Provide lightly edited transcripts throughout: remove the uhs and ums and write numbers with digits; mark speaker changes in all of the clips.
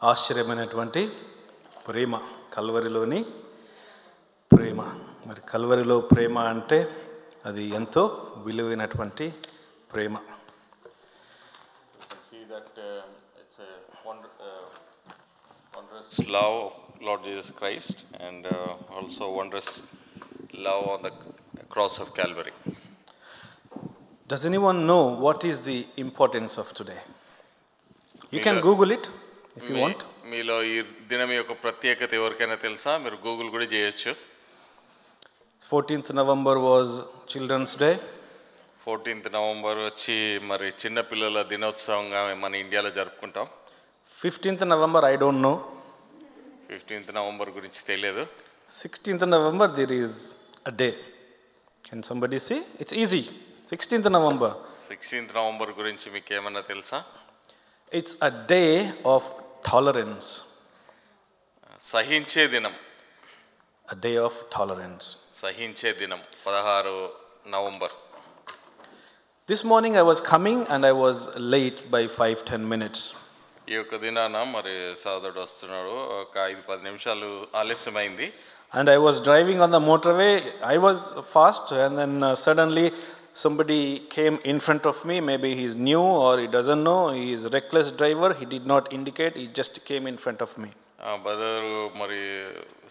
Speaker 1: ఆశ్చర్యమైనటువంటి ప్రేమ, కల్వరిలోని ప్రేమ. మరి కల్వరిలో ప్రేమ అంటే అది ఎంతో విలువైనటువంటి ప్రేమ.
Speaker 2: Wondrous love of Lord Jesus Christ and also wondrous love on the cross of Calvary.
Speaker 1: Does anyone know what is the importance of today? You can Google it if you want.
Speaker 2: మీలో ఈ దినం యొక్క ప్రత్యేకత ఎవరికైనా తెలుసా? మీరు Google కూడా చేయొచ్చు.
Speaker 1: 14th November was Children's Day.
Speaker 2: 14th November వచ్చి మరి చిన్న పిల్లల దినోత్సవంగా మన ఇండియాలో జరుపుకుంటాం.
Speaker 1: 15th November I don't know.
Speaker 2: 15th November గురించి తెలియదు.
Speaker 1: 16th November there is a day. Can somebody see? It's easy. 16th November.
Speaker 2: 16th November గురించి మీకు ఏమన్నా తెలుసా?
Speaker 1: It's a day of tolerance.
Speaker 2: సహించే దినం.
Speaker 1: A day of tolerance.
Speaker 2: సహించే దినం 16 November.
Speaker 1: This morning I was coming and I was late by 5-10 minutes.
Speaker 2: ఈ యొక్క దినాన మరి సోదరుడు వస్తున్నాడు, ఒక 5-10 నిమిషాలు ఆలస్యమైంది.
Speaker 1: And I was driving on the motorway. I was fast and then suddenly somebody came in front of me. Maybe he's new or he doesn't know. He is a reckless driver. He did not indicate. He just came in front of me.
Speaker 2: Brother మరి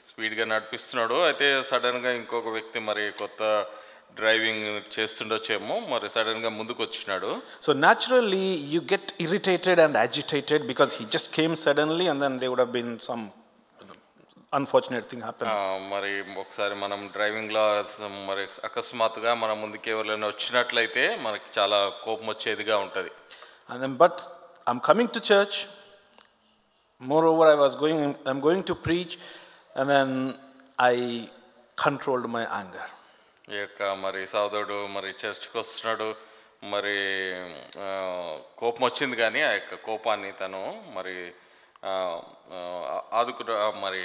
Speaker 2: స్పీడ్గా నడిపిస్తున్నాడు. అయితే సడన్గా ఇంకొక వ్యక్తి మరి కొత్త driving చేస్తుండొచ్చేమో, మరి సడన్గా ముందుకు వచ్చినాడు.
Speaker 1: So naturally you get irritated and agitated because he just came suddenly and then there would have been some unfortunate thing happen.
Speaker 2: మరి ఒకసారి మనం డ్రైవింగ్లో మరి అకస్మాత్తుగా మన ముందుకు ఎవరైనా వచ్చినట్లయితే మనకి చాలా కోపం వచ్చేదిగా ఉంటుంది.
Speaker 1: And then but I'm coming to church. Moreover I'm going to preach and then I controlled my anger.
Speaker 2: ఈ యొక్క మరి సోదరుడు మరి చర్చ్కి వస్తున్నాడు, మరి కోపం వచ్చింది కానీ ఆ యొక్క కోపాన్ని తను మరి మరి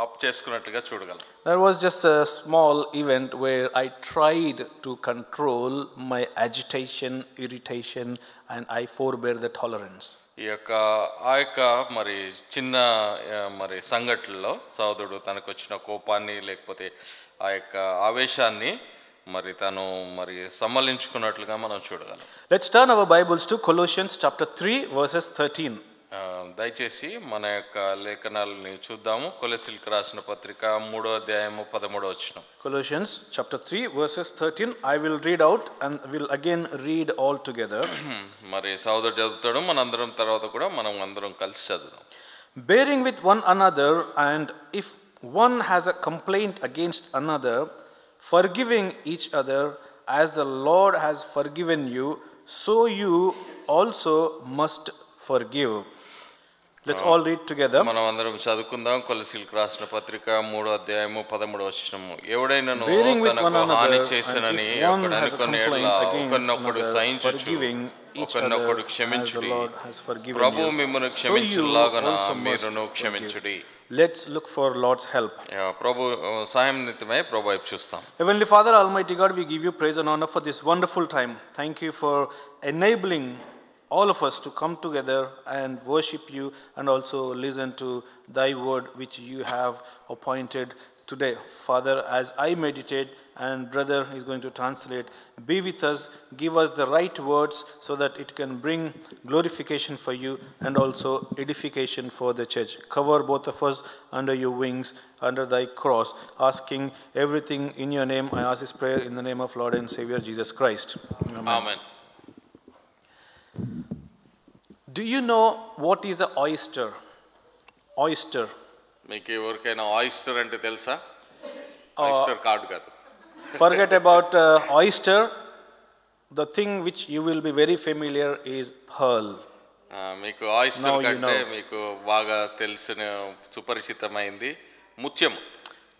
Speaker 2: ఆఫ్ చేసుకున్నట్లుగా చూడగలం.
Speaker 1: There was just a small event where I tried to control my agitation, irritation and I forbore the tolerance.
Speaker 2: ఈ యొక్క ఆ యొక్క మరి చిన్న మరి సంఘటనలో సోదరుడు తనకు వచ్చిన కోపాన్ని లేకపోతే ఆ యొక్క ఆవేశాన్ని మరి తను మరి సమ్మలించుకున్నట్లుగా మనం చూడగలం.
Speaker 1: Let's turn our Bibles to Colossians chapter 3 verses 13.
Speaker 2: దయచేసి మన యొక్క లేఖనాలని చూద్దాము. కొలొస్సీలకు రాసిన పత్రిక 3వ అధ్యాయము 13వ వచనం.
Speaker 1: Colossians chapter 3 verses 13. I will read out and will again read all together.
Speaker 2: మరి సోదరుడు చదువుతాడు, మనందరం తర్వాత కూడా మనం అందరం కలిసి చదువుదాం.
Speaker 1: Bearing with one another, and if one has a complaint against another, forgiving each other as the Lord has forgiven you, so you also must forgive. Let's all read together.
Speaker 2: మనం అందరం చదువుకుందాం. కొలొస్సీలకు రాసిన పత్రిక 3వ అధ్యాయము 13వ వచనము. ఎవడైనను తనకు హాని చేసినని ఒకడనుకొని ఒకరినొకడు సహించుచు ఒకరినొకడు క్షమించుడి, ప్రభువు మిమ్మును క్షమించులాగున మీరును క్షమించుడి.
Speaker 1: Let's look for Lord's help.
Speaker 2: ప్రభు సహాయం నిమిత్తమై ప్రభు వైపు చూస్తాం.
Speaker 1: Heavenly Father, Almighty God, we give you praise and honor for this wonderful time. Thank you for enabling all of us to come together and worship you and also listen to thy word which you have appointed today. Father, as I meditate and brother is going to translate, be with us, give us the right words so that it can bring glorification for you and also edification for the church. Cover both of us under your wings, under thy cross, asking everything in your name. I ask this prayer in the name of Lord and Savior Jesus Christ.
Speaker 2: Amen.
Speaker 1: Do you know what is an oyster? Oyster.
Speaker 2: మీకు ఎవరికైనా oyster అంటే తెలుసా? Oyster card కాదు.
Speaker 1: Forget about oyster. The thing which you will be very familiar is pearl.
Speaker 2: మీకు oyster కంటే మీకు బాగా తెలిసిన సుపరిచితమైంది ముత్యం.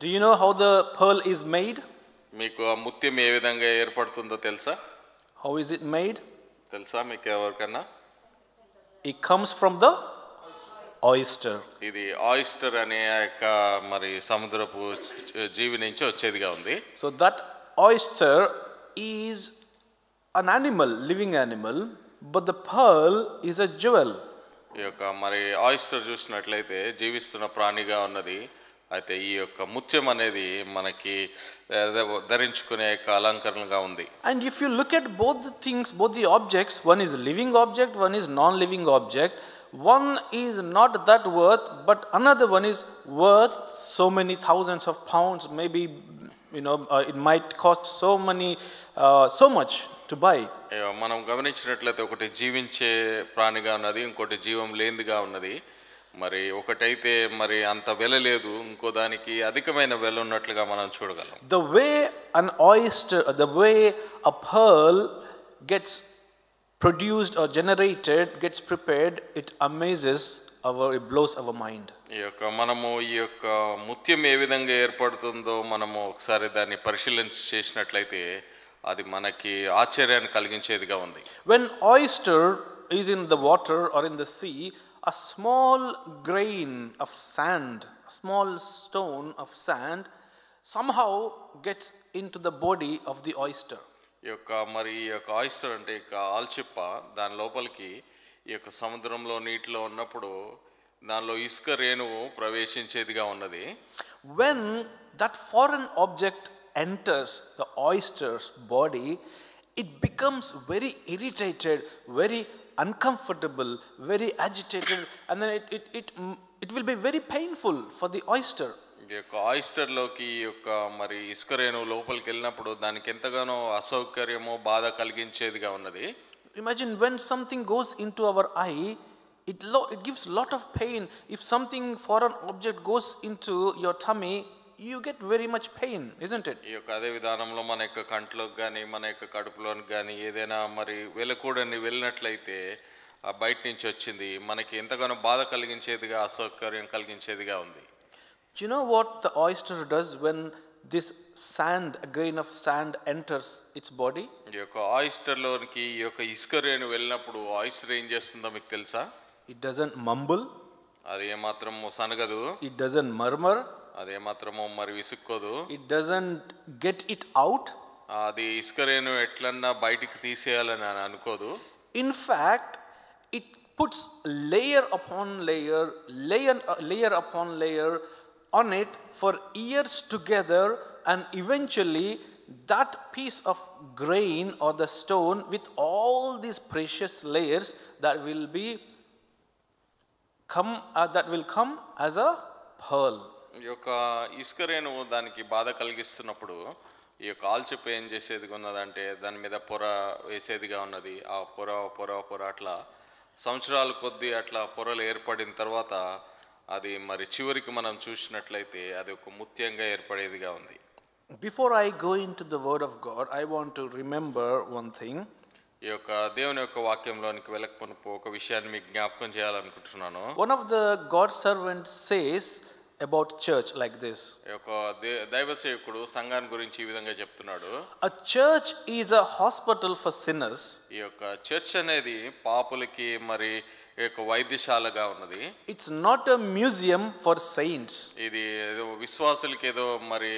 Speaker 1: Do you know how the pearl is made?
Speaker 2: మీకు ఆ ముత్యం ఏ విధంగా ఏర్పడుతుందో తెలుసా?
Speaker 1: How is it made?
Speaker 2: తెలుసా మీకు ఎవరికన్నా?
Speaker 1: It comes from the oyster.
Speaker 2: ఇది ఆయిస్టర్ అనే యొక్క మరి సముద్రపు జీవి నుంచి వచ్చేదిగా ఉంది.
Speaker 1: So that oyster is an animal, living animal, but the pearl is a jewel.
Speaker 2: ఈ యొక్క మరి ఆయిస్టర్ చూసినట్లయితే జీవిస్తున్న ప్రాణిగా ఉన్నది. అయితే ఈ యొక్క ముత్యం అనేది మనకి ధరించుకునే యొక్క అలంకరణగా ఉంది.
Speaker 1: And if you look at both the things, both the objects, one is living object, one is non-living object. One is not that worth, but another one is worth so many thousands of pounds. Maybe it might cost so much to buy.
Speaker 2: మనం గమనించినట్లయితే ఒకటి జీవించే ప్రాణిగా ఉన్నది, ఇంకోటి జీవం లేనిదిగా ఉన్నది. మరి ఒకటైతే మరి అంత వెల లేదు, ఇంకో దానికి అధికమైన వెల ఉన్నట్లుగా మనం చూడగలం.
Speaker 1: The way an oyster, the way a pearl gets produced or generated, gets prepared, it amazes it blows our mind.
Speaker 2: ఈ యొక్క ముత్యం ఏ విధంగా ఏర్పడుతుందో మనము ఒకసారి దాన్ని పరిశీలన చేసినట్లయితే అది మనకి ఆశ్చర్యాన్ని కలిగించేదిగా ఉంది.
Speaker 1: When oyster is in the water or in the sea, a small grain of sand, a small stone of sand somehow gets into the body of the oyster.
Speaker 2: ఈ యొక్క ఆయిస్టర్ అంటే ఇక ఆల్చిప్ప దాని లోపలికి ఈ యొక్క సముద్రంలో నీటిలో ఉన్నప్పుడు దానిలో ఇసుక రేణువు ప్రవేశించేదిగా ఉన్నది.
Speaker 1: When that foreign object enters the oyster's body, it becomes very irritated, very uncomfortable, very agitated, and then it will be very painful for the oyster.
Speaker 2: ఈ యొక్క ఆయిస్టర్లోకి ఈ యొక్క మరి ఇసుక రేణువు లోపలికి వెళ్ళినప్పుడు దానికి ఎంతగానో అసౌకర్యము బాధ కలిగించేదిగా ఉన్నది.
Speaker 1: Imagine when something goes into our eye, it gives lot of pain. If something foreign object goes into your tummy, you get very much pain, isn't it?
Speaker 2: ఈ యొక్క అదే విధానంలో మన యొక్క కంట్లోకి కానీ మన యొక్క కడుపులోకి కానీ ఏదైనా మరి వెళ్ళకూడని వెళ్ళినట్లయితే ఆ బయట నుంచి వచ్చింది మనకి ఎంతగానో బాధ కలిగించేదిగా అసౌకర్యం కలిగించేదిగా ఉంది.
Speaker 1: Do you know what the oyster does when this sand, a grain of sand enters its body?
Speaker 2: ఈ యొక్క ఆయిస్టర్లోనికి ఈ యొక్క ఇసుక రేణువు వెళ్ళినప్పుడు ఆయిస్టర్ ఏం చేస్తుందో మీకు తెలుసా?
Speaker 1: It doesn't mumble.
Speaker 2: అది ఏమాత్రము సనగదు.
Speaker 1: It doesn't murmur.
Speaker 2: అది ఏమాత్రము మరి విసుక్కోదు.
Speaker 1: It doesn't get it out.
Speaker 2: అది ఇసుక రేణువు ఎట్లన్నా బయటికి తీసేయాలని అనుకోదు.
Speaker 1: In fact, it puts layer upon layer, layer upon layer on it for years together, and eventually that piece of grain or the stone with all these precious layers that will come as a pearl.
Speaker 2: ఈ యొక్క ఇసుక రేణువు దానికి బాధ కలిగిస్తున్నప్పుడు ఈ యొక్క ఆల్చిప్ప ఏం చేసేదిగా ఉన్నదంటే దాని మీద పొర వేసేదిగా ఉన్నది. ఆ పొర అట్లా సంవత్సరాల కొద్దీ అట్లా పొరలు ఏర్పడిన తర్వాత అది మరి చివరికి మనం చూసినట్లయితే అది ఒక ముత్యంగా ఏర్పడేదిగా ఉంది.
Speaker 1: Before I go into the word of God, I want to remember one thing.
Speaker 2: ఈ యొక్క దేవుని యొక్క వాక్యంలోనికి వెళ్ళకపోతే ఒక విషయాన్ని మీకు జ్ఞాపకం చేయాలనుకుంటున్నాను.
Speaker 1: One of the God servants says about church like this.
Speaker 2: ఈ యొక్క దైవ సేవకుడు సంఘాన్ని గురించి ఈ విధంగా చెప్తున్నాడు.
Speaker 1: A church is a hospital for sinners.
Speaker 2: ఈ యొక్క చర్చ్ అనేది పాపులకి మరి ఒక వైద్యశాలగా ఉన్నది.
Speaker 1: It's not a museum for saints.
Speaker 2: ఇది ఏదో విశ్వాసులకి ఏదో మరి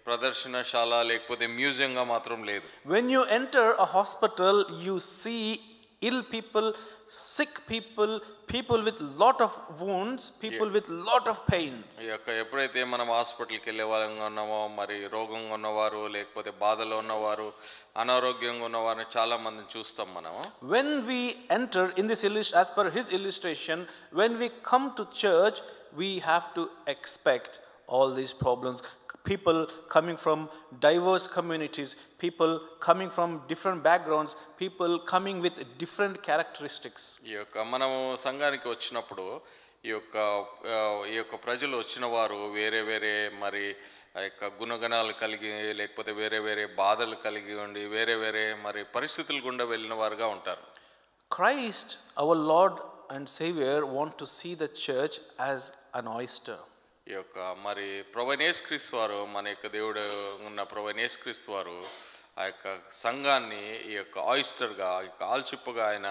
Speaker 2: ప్రదర్శనశాల లేకపోతే మ్యూజియంగా మాత్రం లేదు.
Speaker 1: When you enter a hospital, you see ill people, sick people, people with lot of wounds, people with lot of pain.
Speaker 2: ఈ యొక్క ఎప్పుడైతే మనం హాస్పిటల్కి వెళ్ళే వాళ్ళంగా ఉన్నామో మరి రోగంగా ఉన్నవారు లేకపోతే బాధలో ఉన్నవారు అనారోగ్యంగా ఉన్నవారిని చాలా మందిని చూస్తాం మనం.
Speaker 1: When we enter in this as per his illustration, when we come to church, we have to expect all these problems. People coming from diverse communities, people coming from different backgrounds, people coming with different characteristics.
Speaker 2: ఈ యొక్క మనము సంఘానికి వచ్చినప్పుడు ఈ యొక్క ప్రజలు వచ్చిన వారు వేరే మరి ఆ యొక్క గుణగణాలు కలిగి లేకపోతే వేరే బాధలు కలిగి ఉండి వేరే మరి పరిస్థితులు గుండా వెళ్ళిన వారుగా ఉంటారు.
Speaker 1: Christ, our Lord and Savior, want to see the church as an oyster.
Speaker 2: ఈ యొక్క మరి ప్రభువైన యేసుక్రీస్తు వారు మన యొక్క దేవుడు ఉన్న ప్రభువైన యేసుక్రీస్తు వారు ఆ యొక్క సంఘాన్ని ఈ యొక్క ఆయిస్టర్గా ఈ యొక్క ఆల్చిప్పగా ఆయన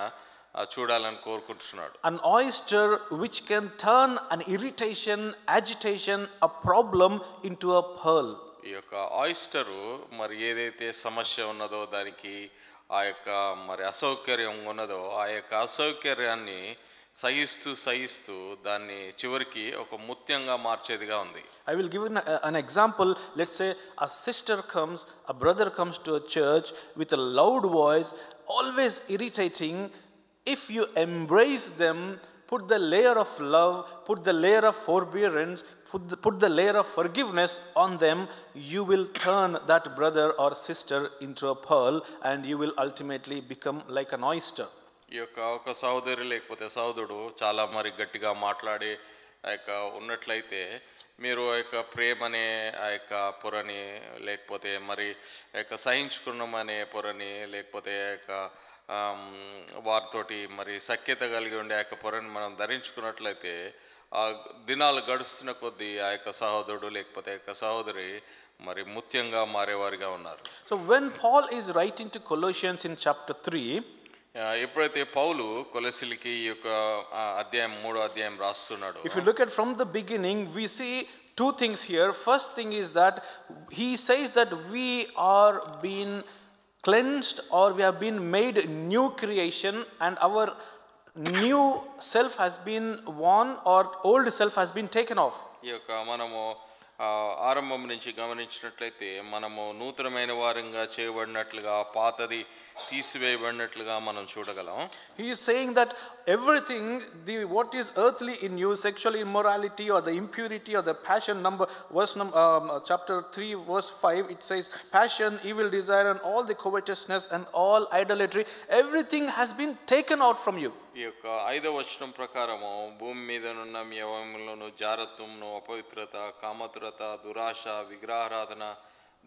Speaker 2: చూడాలని కోరుకుంటున్నాడు.
Speaker 1: An oyster which can turn an irritation, agitation, a problem into a pearl.
Speaker 2: ఈ యొక్క ఆయిస్టరు మరి ఏదైతే సమస్య ఉన్నదో దానికి ఆ యొక్క మరి అసౌకర్యం ఉన్నదో ఆ యొక్క అసౌకర్యాన్ని సహిస్తూ దాన్ని చివరికి ఒక ముత్యంగా మార్చేదిగా ఉంది.
Speaker 1: I will give an example. Let's say a sister comes, a brother comes to a church with a loud voice, always irritating. If you embrace them, put the layer of love, put the layer of forbearance, put the layer of forgiveness on them, you will turn that brother or sister into a pearl, and you will ultimately become like an oyster.
Speaker 2: ఈ యొక్క ఒక సహోదరి లేకపోతే సహోదరుడు చాలా మరి గట్టిగా మాట్లాడి ఆ యొక్క ఉన్నట్లయితే మీరు ఆ యొక్క ప్రేమనే ఆ యొక్క పొరని లేకపోతే మరి ఆ యొక్క సహించుకున్నాం అనే పొరని లేకపోతే ఆ యొక్క వారితోటి మరి సఖ్యత కలిగి ఉండే ఆ యొక్క పొరని మనం ధరించుకున్నట్లయితే ఆ దినాలు గడుస్తున్న కొద్దీ ఆ యొక్క సహోదరుడు లేకపోతే ఆ యొక్క సహోదరి మరి ముత్యంగా మారేవారిగా ఉన్నారు.
Speaker 1: So when Paul is writing to Colossians in chapter 3,
Speaker 2: ఎప్పుడైతే పౌలు కొలొస్సీలకి ఈ యొక్క అధ్యాయం 3వ అధ్యాయం రాస్తున్నాడు,
Speaker 1: if you look at from the beginning, we see two things here. First thing is that he says that we are being cleansed, or we have been made new creation, and our new self has been worn, or old self has been taken off.
Speaker 2: ఈ యొక్క మనము ఆరంభం నుంచి గమనించినట్లయితే మనము నూతనమైన వారంగా చేయబడినట్లుగా పాతది తీసివేయబడినట్లుగా మనం చూడగలం.
Speaker 1: He is saying that everything, what is earthly in you, sexual immorality or the impurity or the passion, chapter 3 verse 5, it says passion, evil desire and all the covetousness and all idolatry, everything has been taken out from you.
Speaker 2: ఈ యొక్క 5వ వచనం ప్రకారము భూమి మీదనున్న మీ అవయవములను జారత్వమును, అపవిత్రత, కామతురత, దురాశ, విగ్రహారాధన,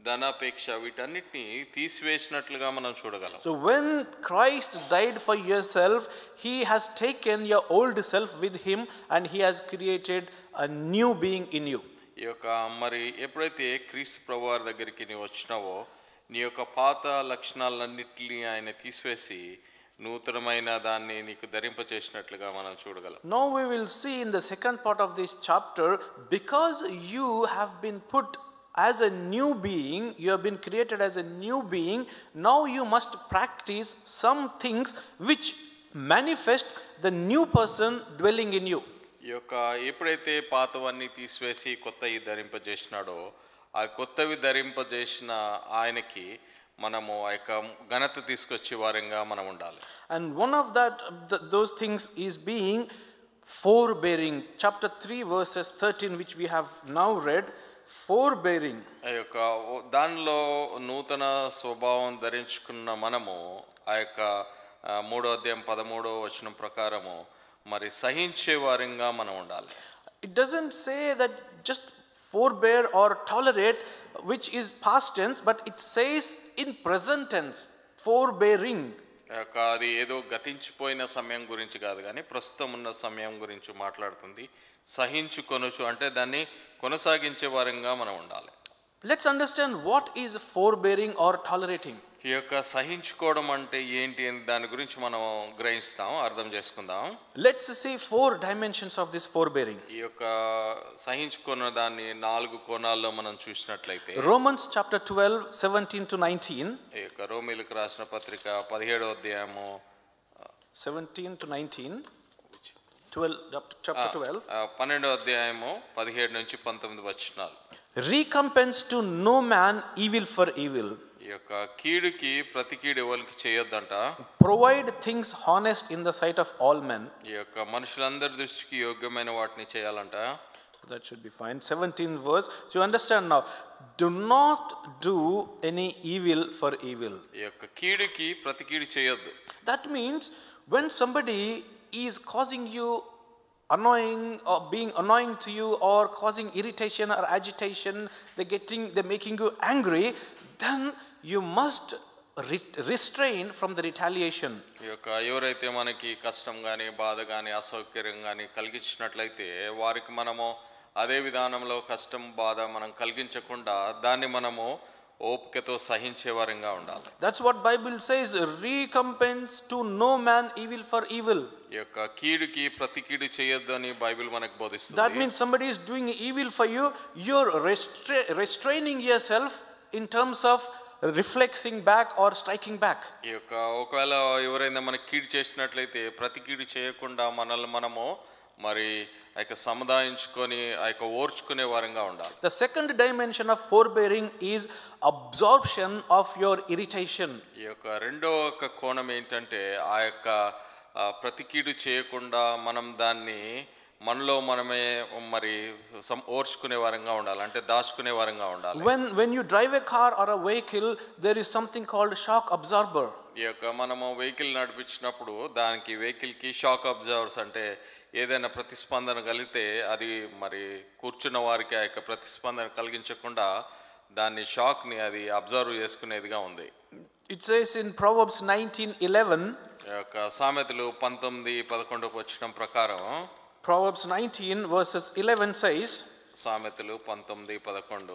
Speaker 2: ధనాపేక్ష వీటన్నిటిని తీసివేసినట్లుగా మనం చూడగలం.
Speaker 1: So when Christ died for yourself, he has taken your old self with him and he has created a new being in you.
Speaker 2: ఈ యొక్క మరి ఎప్పుడైతే క్రీస్తు ప్రభువారి దగ్గరికి నీవు వచ్చినావో నీ యొక్క పాత లక్షణాలన్నిటిని ఆయన తీసివేసి నూతనమైన దాన్ని నీకు ధరింపచేసినట్లుగా మనం చూడగలం.
Speaker 1: Now we will see in the second part of this chapter, because you have been put as a new being, you have been created as a new being, now you must practice some things which manifest the new person dwelling in you.
Speaker 2: ఈ యొక్క ఎప్పుడైతే పాతవన్నీ తీసివేసి కొత్తవి ధరింపజేసినాడో ఆ కొత్తవి ధరింపజేసిన ఆయనకి మనము ఆ యొక్క ఘనత తీసుకొచ్చే వారంగా మనం ఉండాలి.
Speaker 1: And one of those things is being forbearing. Chapter 3 verses 13, which we have now read, forbearing.
Speaker 2: ఆ యొక్క దానిలో నూతన స్వభావం ధరించుకున్న మనము ఆ యొక్క 3వ అధ్యాయం 13వ వచనం ప్రకారము మరి సహించే వారంగా మనం ఉండాలి.
Speaker 1: It doesn't say that just forbear or tolerate, which is past tense, but it says in present tense, forbearing.
Speaker 2: అది ఏదో గతించిపోయిన సమయం గురించి కాదు కానీ ప్రస్తుతం ఉన్న సమయం గురించి మాట్లాడుతుంది. సహించుకొనుచు అంటే దాన్ని కొనసాగించే వారంగా మనం ఉండాలి.
Speaker 1: Let's understand what is forbearing or tolerating.
Speaker 2: ఈ యొక్క సహించుకోవడం అంటే ఏంటి అని దాని గురించి మనం గ్రహిస్తాం, అర్థం చేసుకుందాం.
Speaker 1: Let's see 4 dimensions of this forbearing.
Speaker 2: ఈ యొక్క సహించుకున్న దాన్ని 4 కోణాల్లో మనం చూసినట్లయితే
Speaker 1: Romans chapter 12 17 to 19.
Speaker 2: ఈ యొక్క రోమీయులకు రాసిన పత్రిక 17వ అధ్యాయము
Speaker 1: 17 to 19. 12 chapter 12.
Speaker 2: 12వ అధ్యాయము 17 నుంచి 19 వచనాలు.
Speaker 1: Recompense to no man evil for evil.
Speaker 2: ఈ యొక్క కీడుకి ప్రతి కీడు ఎవరికి చేయొద్దంట.
Speaker 1: Provide things honest in the sight of all men.
Speaker 2: ఈ యొక్క మనుషులందరి దృష్టికి యోగ్యమైన వాటిని చేయాలంట.
Speaker 1: That should be fine. 17th verse. So you understand now. Do not do any evil for evil.
Speaker 2: ఈ యొక్క కీడుకి ప్రతి కీడు చేయొద్దు.
Speaker 1: That means when somebody is causing you annoying or being annoying to you or causing irritation or agitation, they're making you angry, then you must restrain from the retaliation.
Speaker 2: ఈ యొక్క ఎవరైతే మనకి కష్టం గాని బాధ గాని అసౌకర్యం గాని కలిగించినట్లయితే వారికి మనము అదే విధానంలో కష్టం బాధ మనం కలిగించకుండా దాన్ని మనము ఓపికతో సహించే వారంగా ఉండాలి.
Speaker 1: That's what Bible says, recompense to no man evil for evil.
Speaker 2: ఈ యొక్క కీడుకి ప్రతి కీడు చేయొద్దు అని బైబిల్ మనకు బోధిస్తుంది.
Speaker 1: That means somebody is doing evil for you, you're restraining yourself in terms of reflexing back or striking back.
Speaker 2: ఈ యొక్క ఒకవేళ ఎవరైనా మనకి కీడు చేసినట్లయితే ప్రతి కీడు చేయకుండా మనల్ని మనము మరి ఆ యొక్క సముదాయించుకొని ఆ యొక్క ఓర్చుకునే వారంగా ఉండాలి.
Speaker 1: The second dimension of forbearing is absorption of your irritation.
Speaker 2: ఈ యొక్క రెండో ఒక కోణం ఏంటంటే ఆ యొక్క ప్రతి కీడు చేయకుండా మనం దాన్ని మనలో మనమే మరి ఓర్చుకునే వారంగా ఉండాలి, అంటే దాచుకునే వారంగా ఉండాలి.
Speaker 1: When you drive a car or a vehicle, there is something called shock absorber.
Speaker 2: ఈ యొక్క మనము వెహికల్ నడిపించినప్పుడు దానికి వెహికల్కి షాక్ అబ్జర్వర్స్, అంటే ఏదైనా ప్రతిస్పందన కలిగితే అది మరి కూర్చున్న వారికి ఆ యొక్క ప్రతిస్పందన కలిగించకుండా దాన్ని షాక్ని అది అబ్జర్వ్ చేసుకునేదిగా ఉంది.
Speaker 1: It says in Proverbs 19:11.
Speaker 2: ఈ యొక్క సామెతలు 19:11 వచనం ప్రకారం,
Speaker 1: Proverbs 19 verses 11 says,
Speaker 2: సామెతలు 19:11,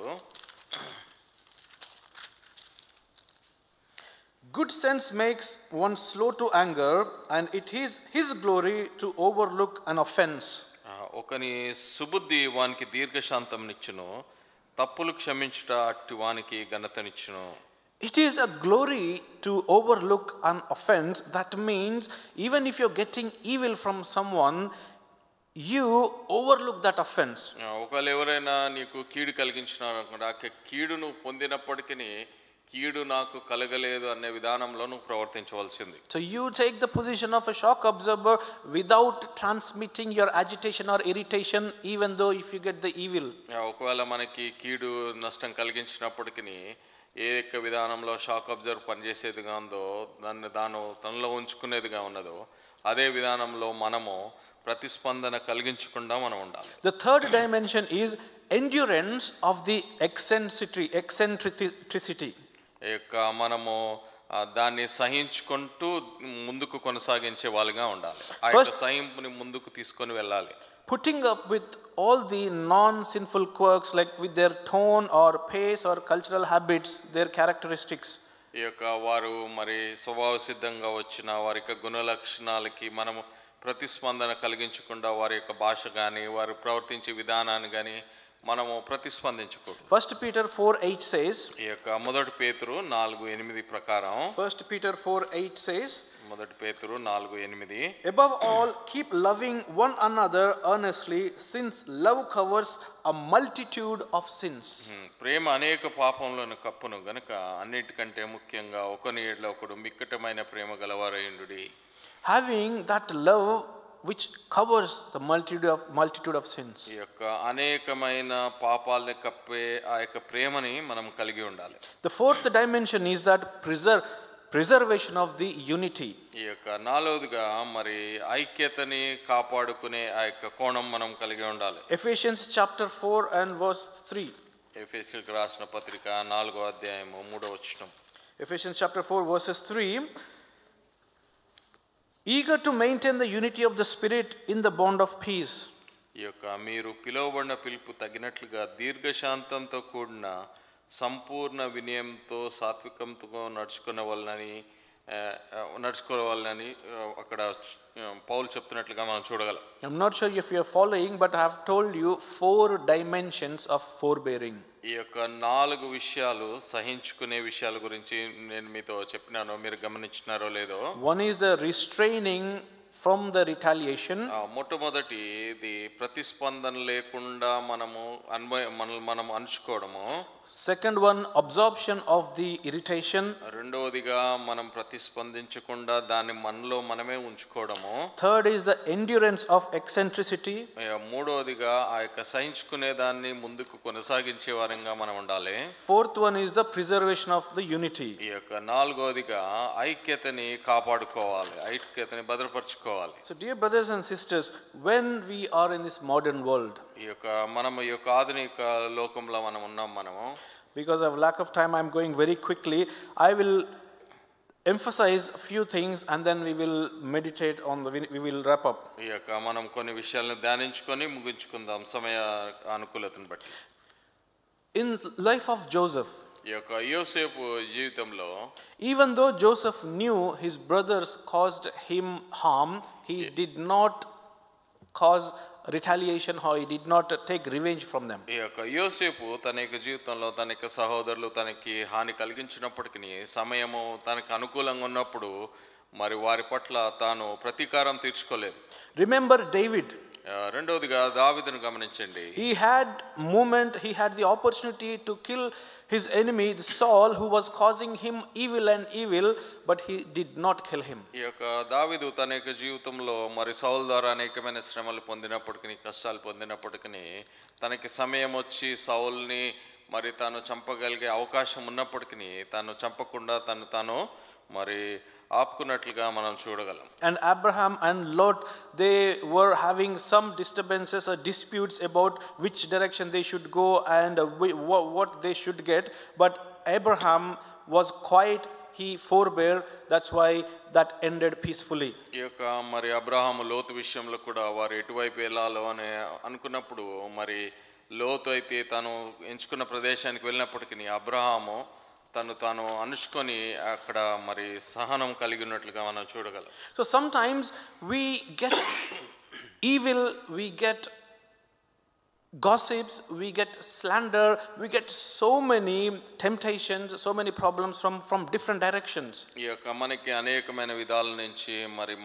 Speaker 1: good sense makes one slow to anger, and it is his glory to overlook an offense.
Speaker 2: ఒకని సుబుద్ధి వానికి దీర్ఘశాంతంనిచ్చును, తప్పులు క్షమించుట అట్టి వానికి ఘనతనిచ్చును.
Speaker 1: It is a glory to overlook an offense. That means even if you're getting evil from someone, you overlook that offense.
Speaker 2: ఒకవేళ ఎవరైనా నీకు కీడు కలిగించినారు అనుకోండి, ఆ కీడును పొందినప్పటికీ కీడు నాకు కలగలేదు అనే విధానంలో నువ్వు ప్రవర్తించవలసింది.
Speaker 1: So you take the position of a shock observer without transmitting your agitation or irritation, even though if you get the evil.
Speaker 2: ఒకవేళ మనకి కీడు నష్టం కలిగించినప్పటికీ ఏ యొక్క విధానంలో షాక్ అబ్జర్వ్ పనిచేసేదిగా ఉందో దాన్ని తనలో ఉంచుకునేదిగా ఉన్నదో అదే విధానంలో మనము ప్రతిస్పందన కలిగించకుండా మనం ఉండాలి.
Speaker 1: The third dimension is endurance of the eccentricity.
Speaker 2: ఈ యొక్క మనము దాన్ని సహించుకుంటూ ముందుకు కొనసాగించే వాళ్ళుగా ఉండాలి. ఆ యొక్క సహింపుని ముందుకు తీసుకొని వెళ్ళాలి.
Speaker 1: Putting up with all the non-sinful quirks, like with their tone or pace or cultural habits, their characteristics.
Speaker 2: ఈ యొక్క వారు మరి స్వభావ సిద్ధంగా వచ్చిన వారి యొక్క గుణ లక్షణాలకి మనము ప్రతిస్పందన కలిగించకుండా వారి యొక్క భాష కానీ వారు ప్రవర్తించే విధానాన్ని కానీ మనము ప్రతిస్పందించకూడదు.
Speaker 1: 1 Peter 4:8 says,
Speaker 2: ఈ యొక్క మొదటి పేతురు 4:8 ప్రకారం,
Speaker 1: 1 Peter 4:8 says,
Speaker 2: మొదటి పేతురు 4:8,
Speaker 1: above all keep loving one another earnestly, since love covers a multitude of sins.
Speaker 2: ప్రేమ అనేక పాపములను కప్పును గనుక అన్నిటికంటే ముఖ్యంగా ఒకని ఎడల ఒకడు మిక్కటమైన ప్రేమ గలవారయుండుడి.
Speaker 1: Having that love which covers the multitude of sins.
Speaker 2: ఈ యొక్క అనేకమైన పాపాలను కప్పే ఆ యొక్క ప్రేమని మనం కలిగి ఉండాలి.
Speaker 1: The fourth dimension is that preservation of the unity.
Speaker 2: ఈ యొక్క నాలుగోదిగా మరి ఐక్యతని కాపాడుకునే ఆ యొక్క కోణం మనం కలిగి ఉండాలి.
Speaker 1: Ephesians chapter 4 and verse 3.
Speaker 2: ఎఫెసీయులకు రాసిన పత్రిక 4వ అధ్యాయము 3వ వచనం.
Speaker 1: Ephesians chapter 4 verses 3. Eager to maintain the unity of the Spirit in the bond of peace.
Speaker 2: ఈ యొక్క మీరు పిలువబడిన పిలుపు తగినట్లుగా దీర్ఘశాంతంతో కూడిన సంపూర్ణ వినయంతో సాత్వికంతో నడుచుకోవాలని అక్కడ పౌలు చెప్తున్నట్లుగా మనం చూడగలం.
Speaker 1: I'm not sure if you are following, but I have told you 4 dimensions of forbearing.
Speaker 2: ఈ యొక్క 4 విషయాలు సహించుకునే విషయాల గురించి నేను మీతో చెప్పినాను, మీరు గమనించినారో లేదో.
Speaker 1: One is the restraining from the retaliation.
Speaker 2: మొట్టమొదటి ఇది ప్రతిస్పందన లేకుండా మనం అణుచుకోవడము.
Speaker 1: Second one, absorption of the irritation.
Speaker 2: రెండవదిగా మనం ప్రతిస్పందించకుండా దాన్ని మనలో మనమే ఉంచుకోవడము.
Speaker 1: Third is the endurance of eccentricity.
Speaker 2: మూడవదిగా ఆ యొక్క సహించుకునే దాన్ని ముందుకు కొనసాగించే వారంగా మనం ఉండాలి.
Speaker 1: Fourth one is the preservation of the unity.
Speaker 2: ఈ యొక్క నాలుగవదిగా ఐక్యతని కాపాడుకోవాలి, ఐక్యతని భద్రపరచుకోవాలి.
Speaker 1: So dear brothers and sisters, when we are in this modern world,
Speaker 2: ఈ యొక్క ఆధునిక లోకంలో మనం ఉన్నాం.
Speaker 1: because of lack of time, I am going very quickly. I will emphasize a few things and then we will meditate on we will wrap up.
Speaker 2: ఈ యొక్క మనం కొన్ని విషయాలను ధ్యానించుకొని ముగించుకుందాం సమయ అనుకూలతను బట్టి.
Speaker 1: In life of Joseph,
Speaker 2: ఈ యొక్క యోసేపు జీవితంలో,
Speaker 1: even though Joseph knew his brothers caused him harm, he did not cause retaliation, or he did not take revenge from them.
Speaker 2: ఈ యొక్క యోసేపు తన యొక్క జీవితంలో తన యొక్క సహోదరులు తనకి హాని కలిగించినప్పటికీ సమయము తనకు అనుకూలంగా ఉన్నప్పుడు మరి వారి పట్ల తాను ప్రతీకారం తీర్చుకోలేదు.
Speaker 1: Remember David.
Speaker 2: రెండవదిగా దావీదును గమనించండి.
Speaker 1: He had the opportunity to kill his enemy Saul, who was causing him evil, but he did not kill him.
Speaker 2: ఈ యొక్క దావీదు తన యొక్క జీవితంలో మరి సౌల్ ద్వారా అనేకమైన శ్రమలు పొందినప్పటికీ కష్టాలు పొందినప్పటికీ తనకి సమయం వచ్చి సౌల్ని మరి తాను చంపగలిగే అవకాశం ఉన్నప్పటికీ తాను చంపకుండా తాను మరి ఆపుకున్నట్లుగా మనం చూడగలం.
Speaker 1: And Abraham and Lot, they were having some disturbances or disputes about which direction they should go and what they should get, but Abraham was quiet, he forbore, that's why that ended peacefully.
Speaker 2: ఈ యొక్క మరి అబ్రహాము లోతు విషయంలో కూడా వారు ఎటువైపు వెళ్ళాలో అని అనుకున్నప్పుడు మరి లోతు అయితే తాను ఎంచుకున్న ప్రదేశానికి వెళ్ళినప్పటికీ అబ్రహాము తాను అనుష్కొని అక్కడ మరి సహనం కలిగి ఉన్నట్లుగా మనం చూడగలం.
Speaker 1: So sometimes we get evil, we get gossips, we get slander, we get so many temptations, so many problems from different directions.
Speaker 2: ఈ యొక్క మనకి అనేకమైన విధాల నుంచి మరి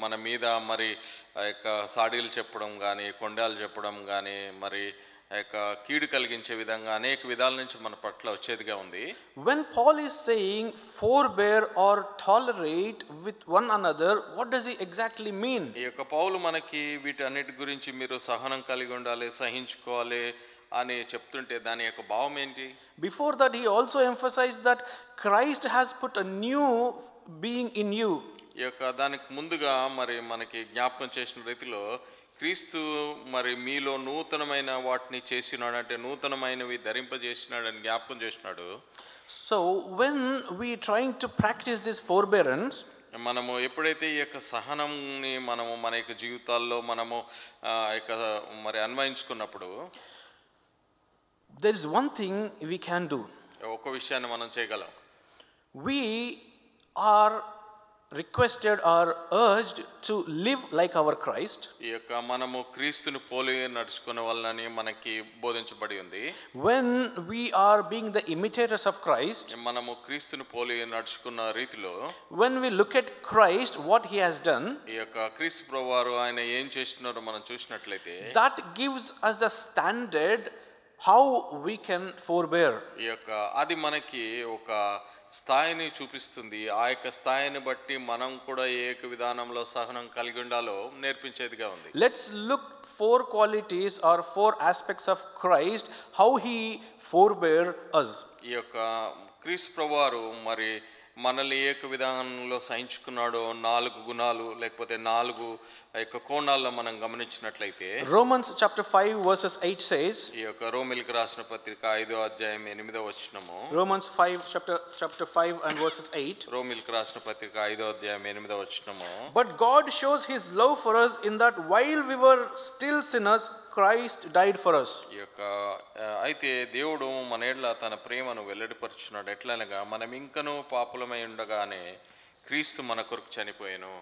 Speaker 2: మన మీద మరి ఆ యొక్క సాడీలు చెప్పడం కానీ కొండాలు చెప్పడం కానీ మరి ఆ యొక్క కీడు కలిగించే విధంగా అనేక విధాల నుంచి మన పట్ల వచ్చేదిగా ఉంది.
Speaker 1: When Paul is saying forbear or tolerate with one another, what does he exactly mean?
Speaker 2: ఈ యొక్క పౌలు మనకి వీటన్నిటి గురించి మీరు సహనం కలిగి ఉండాలి, సహించుకోవాలి అని చెప్తుంటే దాని యొక్క భావం ఏంటి?
Speaker 1: Before that he also emphasized that Christ has put a new being in you.
Speaker 2: ఈ యొక్క దానికి ముందుగా మరి మనకి జ్ఞాపకం చేసిన రీతిలో క్రీస్తు మరి మీలో నూతనమైన వాటిని చేసినాడు, అంటే నూతనమైనవి ధరింపజేసినాడని జ్ఞాపకం చేసినాడు.
Speaker 1: So when we trying to practice this forbearance,
Speaker 2: మనము ఎప్పుడైతే ఈ యొక్క సహనంని మనము మన యొక్క జీవితాల్లో మనము యొక్క మరి అన్వయించుకున్నప్పుడు
Speaker 1: there is one thing we can do.
Speaker 2: ఒక విషయాన్ని మనం చేయగలం.
Speaker 1: We are requested or urged to live like our Christ.
Speaker 2: ఈ యొక్క మనము క్రీస్తుని పోలి నడుచుకునే వాళ్ళని మనకి బోధించబడి ఉంది.
Speaker 1: When we are being the imitators of Christ,
Speaker 2: మనము క్రీస్తుని పోలి నడుచుకున్న రీతిలో
Speaker 1: when we look at Christ, what he has done,
Speaker 2: ఈ యొక్క క్రీస్తు ప్రభువారు ఆయన ఏం చేస్తున్నారో మనం చూసినట్లయితే
Speaker 1: that gives us the standard how we can forbear.
Speaker 2: ఈ యొక్క అది మనకి ఒక స్థాయిని చూపిస్తుంది. ఆ యొక్క స్థాయిని బట్టి మనం కూడా ఏ విధానంలో సహనం కలిగి ఉండాలో నేర్పించేదిగా ఉంది.
Speaker 1: Let's look 4 qualities or 4 aspects of Christ, how he forbear us.
Speaker 2: ఈ యొక్క క్రీస్తు ప్రభువారు మరి మనల్ని ఏ విధానంలో సహించుకున్నాడో 4 గుణాలు లేకపోతే 4 యొక్క కోణాల్లో మనం గమనించినట్లయితే
Speaker 1: Romans chapter 5 verses 8 says,
Speaker 2: ఈ యొక్క రోమీయులకు రాసిన పత్రిక 5వ అధ్యాయం 8వ వచనము,
Speaker 1: Romans 5 chapter 5 and verses 8,
Speaker 2: రోమీయులకు రాసిన పత్రిక 5వ అధ్యాయం 8వ వచనము,
Speaker 1: but God shows his love for us in that while we were still sinners, Christ died for us.
Speaker 2: ఈ యొక్క అయితే దేవుడు మన ఎడల తన ప్రేమను వెల్లడిపరుచున్నాడు. ఎట్లనగా మనం ఇంకనూ పాపులమై ఉండగానే క్రీస్తు మన కొరకు చనిపోయాను.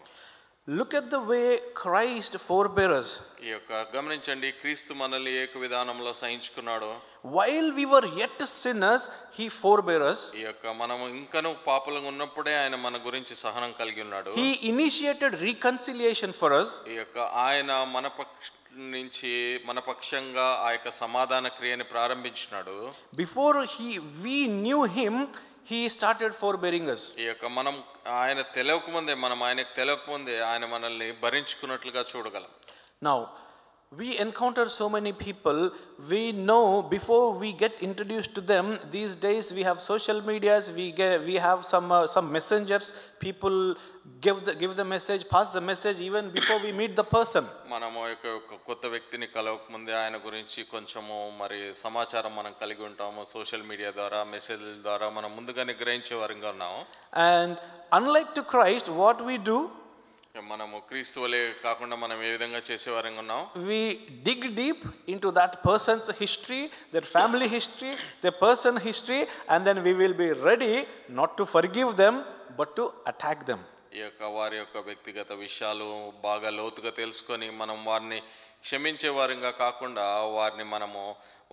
Speaker 1: Look at the way Christ forbear us.
Speaker 2: ఈ యొక్క గమనించండి, క్రీస్తు మనల్ని ఏ విధానంలో సహించుకున్నాడో.
Speaker 1: While we were yet sinners, he forbear us.
Speaker 2: ఈ యొక్క మనం ఇంకనూ పాపులంగా ఉన్నప్పుడే ఆయన మన గురించి సహనం కలిగి ఉన్నాడు.
Speaker 1: He initiated reconciliation for us.
Speaker 2: ఈ యొక్క ఆయన నుంచి మన పక్షంగా ఆ యొక్క సమాధాన క్రియని ప్రారంభించినాడు.
Speaker 1: Before we knew him, he started forbearing us.
Speaker 2: ఈ యొక్క మనం ఆయన తెలియకముందే ఆయనకు తెలియకముందే ఆయన మనల్ని భరించుకున్నట్లుగా చూడగలం.
Speaker 1: Now we encounter so many people, we know before we get introduced to them. These days we have social medias, we have some messengers, people give the message, pass the message even before we meet the person.
Speaker 2: మనము ఒక కొత్త వ్యక్తిని కలవక ముందే ఆయన గురించి కొంచెము మరి సమాచారం మనం కలిగి ఉంటాము. సోషల్ మీడియా ద్వారా మెసేజ్ల ద్వారా మనం ముందుగానే గ్రహించే వారంగా ఉన్నాము.
Speaker 1: And unlike to Christ, what we do,
Speaker 2: మనము క్రీస్తు వలె కాకుండా మనం ఏ విధంగా చేసేవారంగా ఉన్నాం,
Speaker 1: we dig deep into that person's history, their family history, their person history, and then we will be ready not to forgive them but to attack them.
Speaker 2: ఈ యొక్క వారి యొక్క వ్యక్తిగత విషయాలు బాగా లోతుగా తెలుసుకొని మనం వారిని క్షమించే వారంగా కాకుండా వారిని మనము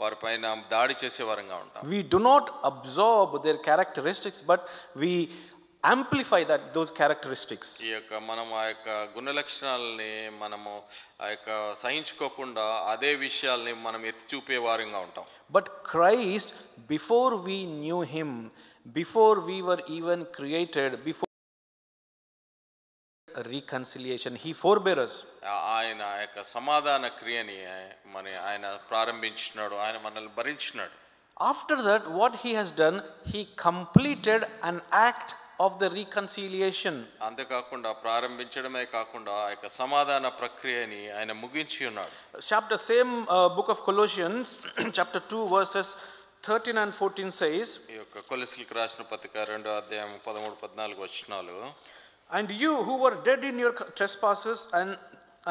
Speaker 2: వారిపైన దాడి చేసే వారంగా ఉంటాం.
Speaker 1: We do not absorb their characteristics, but we amplify those characteristics.
Speaker 2: ఈ యొక్క మనం ఆ యొక్క గుణ లక్షణాలని మనము ఆ యొక్క సహించుకోకుండా అదే విషయాల్ని మనం ఎత్తి చూపే వారంగా ఉంటాం.
Speaker 1: But Christ, before we knew him, before we were even created, before reconciliation, he forbore us.
Speaker 2: ఆయన యొక్క సమాధాన క్రియని ఆయన ప్రారంభించినాడు, ఆయన మనల్ని భరించినాడు.
Speaker 1: After that, what he has done, he completed an act of the reconciliation.
Speaker 2: అంతేకాకుండా ప్రారంభించడమే కాకుండా ఆ యొక్క సమాధాన ప్రక్రియని ఆయన ముగించి ఉన్నాడు.
Speaker 1: Same book of Colossians chapter 2 verses 13 and 14 says,
Speaker 2: ఈ యొక్క కొలొస్సీలకు రాసిన పత్రిక 2వ అధ్యాయం 13-14 వచనాలు,
Speaker 1: and you who were dead in your trespasses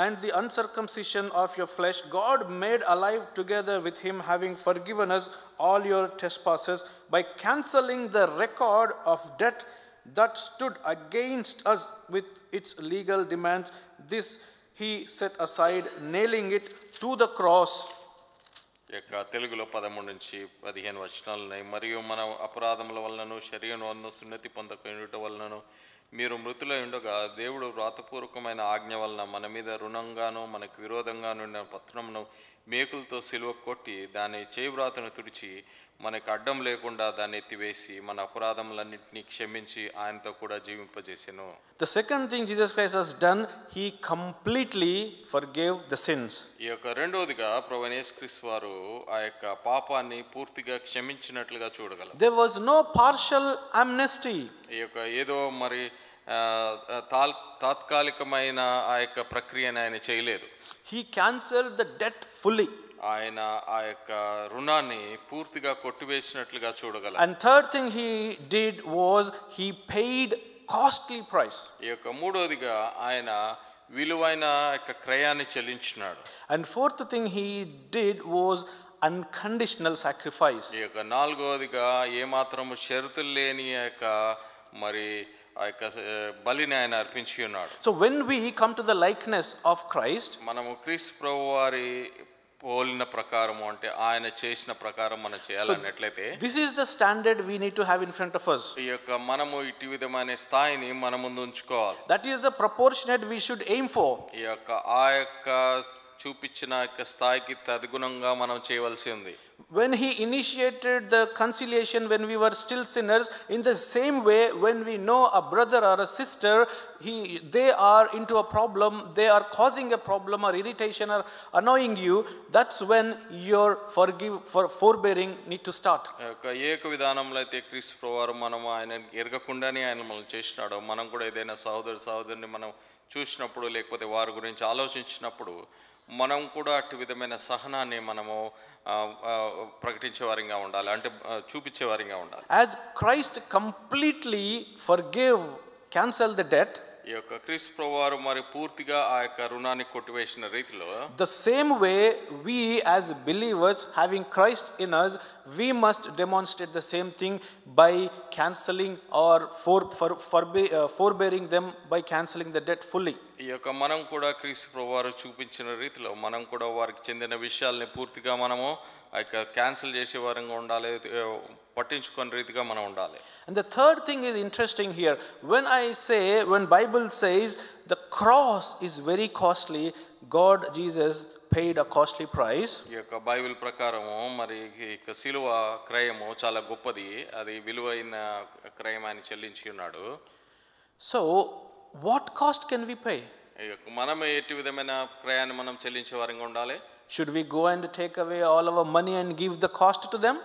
Speaker 1: and the uncircumcision of your flesh, God made alive together with him, having forgiven us all your trespasses by cancelling the record of debt that stood against us with its legal demands. This he set aside, nailing it to the cross.
Speaker 2: యొక్క తెలుగులో 13 నుంచి 15 వచనాలు ఉన్నాయి. మరియు మన అపరాధముల వలనను శరీరం వలన సున్నతి పొందక వలనను మీరు మృతులై ఉండగా దేవుడు వ్రాతపూర్వకమైన ఆజ్ఞ వలన మన మీద రుణంగాను మనకు విరోధంగాను ఉన్న పత్రమును మేకులతో సిలువ కొట్టి దాని చేవ్రాతను తుడిచి మనకు అడ్డం లేకుండా దాన్ని ఎత్తివేసి మన అపరాధములన్నింటినీ క్షమించి ఆయనతో కూడా జీవింపజేసెను.
Speaker 1: The second thing Jesus Christ has done, he completely forgave the sins.
Speaker 2: ఈ యొక్క రెండోదిగా ప్రభువైన యేసుక్రీస్తు వారు ఆ యొక్క పాపాన్ని పూర్తిగా క్షమించినట్లుగా చూడగలం.
Speaker 1: There was no partial amnesty.
Speaker 2: ఈ యొక్క ఏదో మరి తాత్కాలికమైన ఆ యొక్క ప్రక్రియను ఆయన చేయలేదు.
Speaker 1: He cancelled the debt fully.
Speaker 2: ఆయన ఆ యొక్క రుణాన్ని పూర్తిగా కొట్టివేసినట్లుగా చూడగలం.
Speaker 1: And third thing he did was he paid costly price.
Speaker 2: ఈ యొక్క మూడోదిగా ఆయన విలువైన యొక్క క్రయాన్ని చెల్లించినాడు.
Speaker 1: And fourth thing he did was unconditional sacrifice.
Speaker 2: ఈ యొక్క నాలుగోదిగా ఏ మాత్రము షరతులు లేని యొక్క మరి ఆ యొక్క బలిని ఆయన అర్పించి ఉన్నాడు.
Speaker 1: So when we come to the likeness of Christ,
Speaker 2: మనము క్రీస్తు ప్రభువారి పోలిన ప్రకారము అంటే ఆయన చేసిన ప్రకారం మనం చేయాలన్నట్లయితే
Speaker 1: this is the standard we need to have in front of us.
Speaker 2: ఈ యొక్క మనము ఇటు విధమైన స్థాయిని మన ముందు ఉంచుకోవాలి.
Speaker 1: That is the proportionate we should aim for.
Speaker 2: ఈ యొక్క ఆ యొక్క చూపించిన యొక్క స్థాయికి తదనుగుణంగా మనం చేయవలసి ఉంది.
Speaker 1: When he initiated the conciliation when we were still sinners, in the same way when we know a brother or a sister they are into a problem, they are causing a problem or irritation or annoying you, that's when your forbearing need to start.
Speaker 2: ఏక విధానంలో అయితే క్రీస్తు ప్రభువారు మనం ఆయన ఎరగకుండానే ఆయన మనం చేసినాడు. మనం కూడా ఏదైనా సహోదరుని మనం చూసినప్పుడు లేకపోతే వారి గురించి ఆలోచించినప్పుడు మనం కూడా అటు విధమైన సహనాన్ని మనము ప్రకటించే వారిగా ఉండాలి, అంటే చూపించే వారిగా ఉండాలి.
Speaker 1: As Christ completely forgave, cancelled the debt,
Speaker 2: ఈ యొక్క క్రీస్తు ప్రభువారు మరి పూర్తిగా ఆ యొక్క రుణాన్ని కొట్టివేసిన రీతిలో
Speaker 1: the same way we as believers having Christ in us, we must demonstrate the same thing by cancelling or forbearing them by cancelling the debt fully.
Speaker 2: ఈ యొక్క మనం కూడా క్రీస్తు ప్రభువారు చూపించిన రీతిలో మనం కూడా వారికి చెందిన విషయాల్ని పూర్తిగా మనము ఆ యొక్క క్యాన్సిల్ చేసే వారంగా ఉండాలి, పట్టించుకునే రీతిగా మనం ఉండాలి.
Speaker 1: And the third thing is interesting here. When Bible says the cross is very costly, God Jesus paid a costly price.
Speaker 2: ఈ యొక్క బైబిల్ ప్రకారము మరి ఈ యొక్క సిలువ క్రయము చాలా గొప్పది, అది విలువైన క్రయం ఆయన చెల్లించి ఉన్నాడు.
Speaker 1: So what cost can we pay?
Speaker 2: మనం ఎట్టి విధమైన క్రయాన్ని మనం చెల్లించే వారంగా ఉండాలి.
Speaker 1: Should we go and take away all our money and give the cost to them?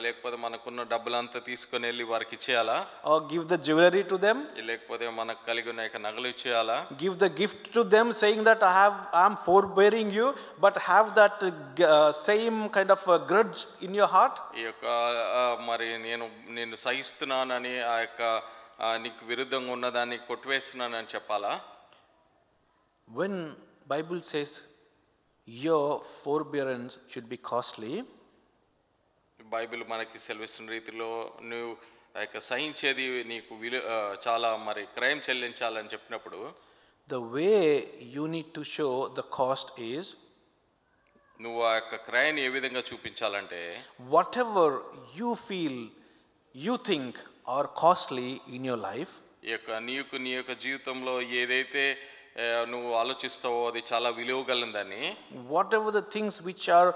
Speaker 2: లేకపోతే మనకున్న డబ్బులంతా తీసుకొని వెళ్ళి వారికి ఇచ్చేయాలా?
Speaker 1: Or give the jewelry to them?
Speaker 2: లేకపోతే మనకు కలిగి ఉన్న యొక్క నగలు ఇచ్చేయాలా?
Speaker 1: Give the gift to them saying that I am forbearing you, but have that same kind of grudge in your heart?
Speaker 2: ఈ యొక్క మరి నేను సహిస్తున్నానని ఆ యొక్క నీకు విరుద్ధంగా ఉన్నదాన్ని కొట్టివేస్తున్నానని చెప్పాలా?
Speaker 1: When Bible says your forbearance should be costly,
Speaker 2: Bible మనకి సెలవిస్తున్న రీతిలో నువ్వు ఆ యొక్క సహించేది నీకు చాలా మరి క్రయం చెల్లించాలని చెప్పినప్పుడు
Speaker 1: the way you need to show the cost is
Speaker 2: నువ్వు ఆ యొక్క క్రయాన్ని ఏ విధంగా చూపించాలంటే
Speaker 1: whatever you feel you think are costly in your life,
Speaker 2: ఈ యొక్క నీ యొక్క జీవితంలో ఏదైతే నువ్వు ఆలోచిస్తావో అది చాలా విలువ కలిగిందని,
Speaker 1: whatever the things which are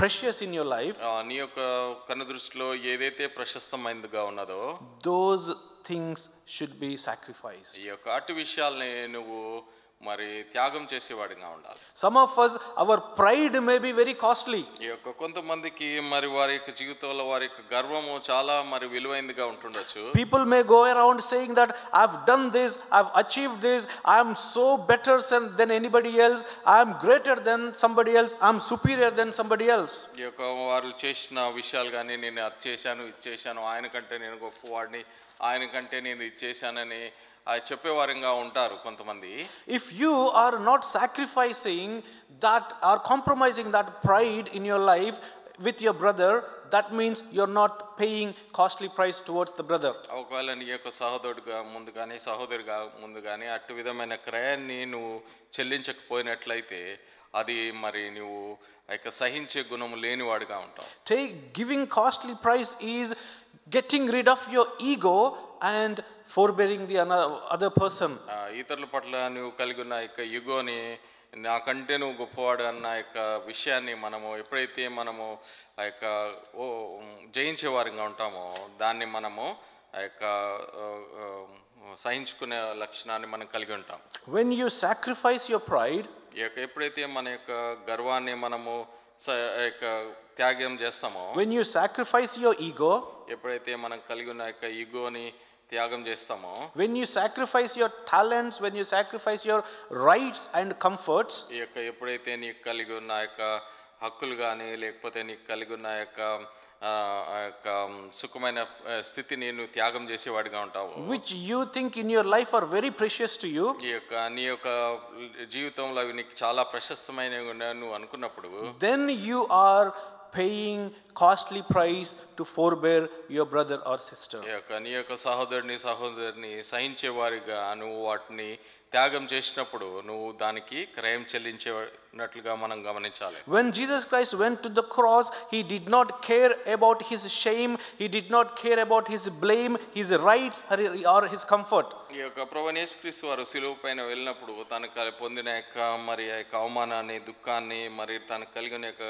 Speaker 1: precious in your life,
Speaker 2: నీ యొక్క కన్ను దృష్టిలో ఏదైతే ప్రశస్తమైనదిగా ఉన్నదో
Speaker 1: those things should be sacrificed.
Speaker 2: ఈ యొక్క అటు విషయాల్ని నువ్వు మరి త్యాగం చేసేవాడిగా ఉండాలి.
Speaker 1: Some of us, our pride may be very costly.
Speaker 2: ఈ యొక్క కొంతమందికి మరి వారి యొక్క జీవితంలో వారి యొక్క గర్వము చాలా మరి విలువైనదిగా ఉంటుండొచ్చు.
Speaker 1: People may go around saying that I've done this, I've achieved this, I am so better than anybody else, I am greater than somebody else, I am superior than somebody else.
Speaker 2: ఈ యొక్క వారు చేసిన విషయాలు కానీ నేను అది చేశాను ఇది చేశాను, ఆయన కంటే నేను గొప్పవాడిని, ఆయన కంటే నేను ఇది చేశానని చెప్పేవారంగా ఉంటారు కొంతమంది.
Speaker 1: If you are not sacrificing that or compromising that pride in your life with your brother, that means you're not paying costly price towards the brother.
Speaker 2: ఒకవేళ నీ యొక్క సహోదరుడిగా ముందు కానీ సహోదరిగా ముందు కానీ అటు విధమైన క్రయాన్ని నువ్వు చెల్లించకపోయినట్లయితే అది మరి నువ్వు యొక్క సహించే గుణము లేనివాడిగా ఉంటావు.
Speaker 1: Giving costly price is getting rid of your ego and forbearing the other person.
Speaker 2: ఇతరుల పట్ల నువ్వు కలిగి ఉన్న యొక్క ఈగోని, నాకంటే నువ్వు గొప్పవాడు అన్న యొక్క విషయాన్ని మనము ఎప్పుడైతే మనము ఆ యొక్క జయించేవారిగా ఉంటామో దాన్ని మనము ఆ యొక్క సహించుకునే లక్షణాన్ని మనం కలిగి ఉంటాం.
Speaker 1: When you sacrifice your pride,
Speaker 2: ఎప్పుడైతే మన యొక్క గర్వాన్ని మనము త్యాగం చేస్తామో,
Speaker 1: when you sacrifice your ego,
Speaker 2: ఎప్పుడైతే మనం కలిగి ఉన్న యొక్క ఈగోని త్యాగం చేస్తామో,
Speaker 1: when you sacrifice your talents, when you sacrifice your rights and comforts,
Speaker 2: ఎప్పుడైతే నీకు కలిగి ఉన్న యొక్క హక్కులు కానీ లేకపోతే నీకు కలిగి ఉన్న యొక్క సుఖమైన స్థితిని నువ్వు త్యాగం చేసేవాడిగా ఉంటావు,
Speaker 1: which you think in your life are very precious to you,
Speaker 2: నీ యొక్క జీవితంలో అవి నీకు చాలా ప్రశస్తమైనవి నువ్వు అనుకున్నప్పుడు,
Speaker 1: then you are paying costly price to forbear your brother or sister.
Speaker 2: నీ యొక్క సహోదరుని సహించేవారిగా నువ్వు వాటిని త్యాగం చేసినప్పుడు నువ్వు దానికి క్రయం చెల్లించేనట్లుగా మనం గమనించాలి.
Speaker 1: When Jesus Christ went to the cross, he did not care about his shame, he did not care about his blame, his rights or his comfort.
Speaker 2: ఈ యొక్క ప్రభువైన యేసుక్రీస్తు వారు సిలువ పైన వెళ్ళినప్పుడు తనకు పొందిన యొక్క మరి ఆ యొక్క అవమానాన్ని, దుఃఖాన్ని, మరి తనకు కలిగిన యొక్క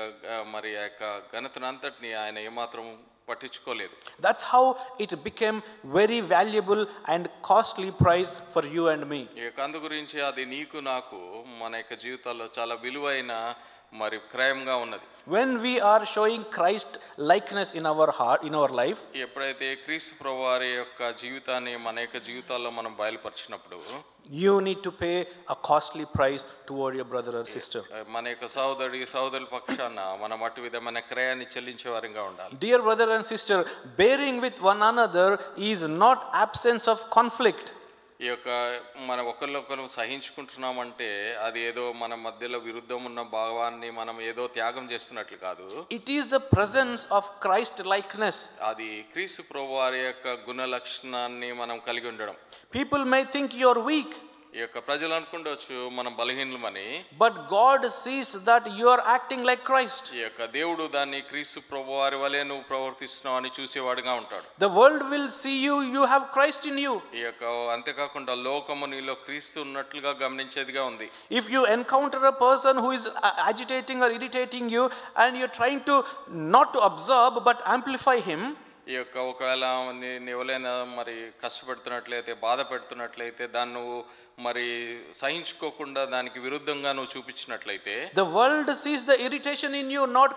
Speaker 2: మరి ఆ యొక్క ఘనతను అంతటిని ఆయన ఏమాత్రం పట్టించుకోలేదు.
Speaker 1: That's how it became very valuable and costly price for you and me.
Speaker 2: ఈ యొక్క అందు గురించి అది నీకు నాకు మన యొక్క జీవితాల్లో చాలా విలువైన మరి క్రయంగా ఉన్నది.
Speaker 1: When we are showing Christ likeness in our heart, in our life,
Speaker 2: ఎప్పుడైతే క్రీస్తు ప్రభువారి యొక్క జీవితాన్ని మన యొక్క జీవితాల్లో మనం బయలుపరిచినప్పుడు,
Speaker 1: you need to pay a costly price toward your brother or sister.
Speaker 2: మన యొక్క సహోదరుల పక్షాన మనం అటు విధమైన క్రయాన్ని చెల్లించేవారిగా ఉండాలి.
Speaker 1: Dear brother and sister, bearing with one another is not absence of conflict.
Speaker 2: ఈ యొక్క మనం ఒకరినొకరు సహించుకుంటున్నామంటే అది ఏదో మన మధ్యలో విరుద్ధం ఉన్న భావాన్ని మనం ఏదో త్యాగం చేస్తున్నట్లు కాదు.
Speaker 1: It is the presence of Christ likeness.
Speaker 2: అది క్రీస్తు ప్రభువారి యొక్క గుణ లక్షణాన్ని మనం కలిగి ఉండడం.
Speaker 1: People may think you are weak.
Speaker 2: ఈ యొక్క ప్రజలు అనుకుంటవచ్చు మనం బలహీనులమని,
Speaker 1: but God sees that you are acting like Christ.
Speaker 2: ఈ యొక్క దేవుడు దాన్ని క్రీస్తు ప్రభువారి వలె నువ్వు ప్రవర్తిస్తున్నావు అని చూసేవాడుగా ఉంటాడు.
Speaker 1: The world will see you have Christ in you.
Speaker 2: ఈ యొక్క అంతేకాకుండా లోకము నీలో క్రీస్తు ఉన్నట్లుగా గమనించేదిగా ఉంది.
Speaker 1: If you encounter a person who is agitating or irritating you and you're trying to not to absorb but amplify him,
Speaker 2: ఈ యొక్క ఒకవేళ ఎవరైనా మరి కష్టపెడుతున్నట్లయితే, బాధ పెడుతున్నట్లయితే దాన్ని నువ్వు మరి సహించుకోకుండా దానికి విరుద్ధంగా నువ్వు చూపించినట్లయితే,
Speaker 1: the world sees the irritation in you, not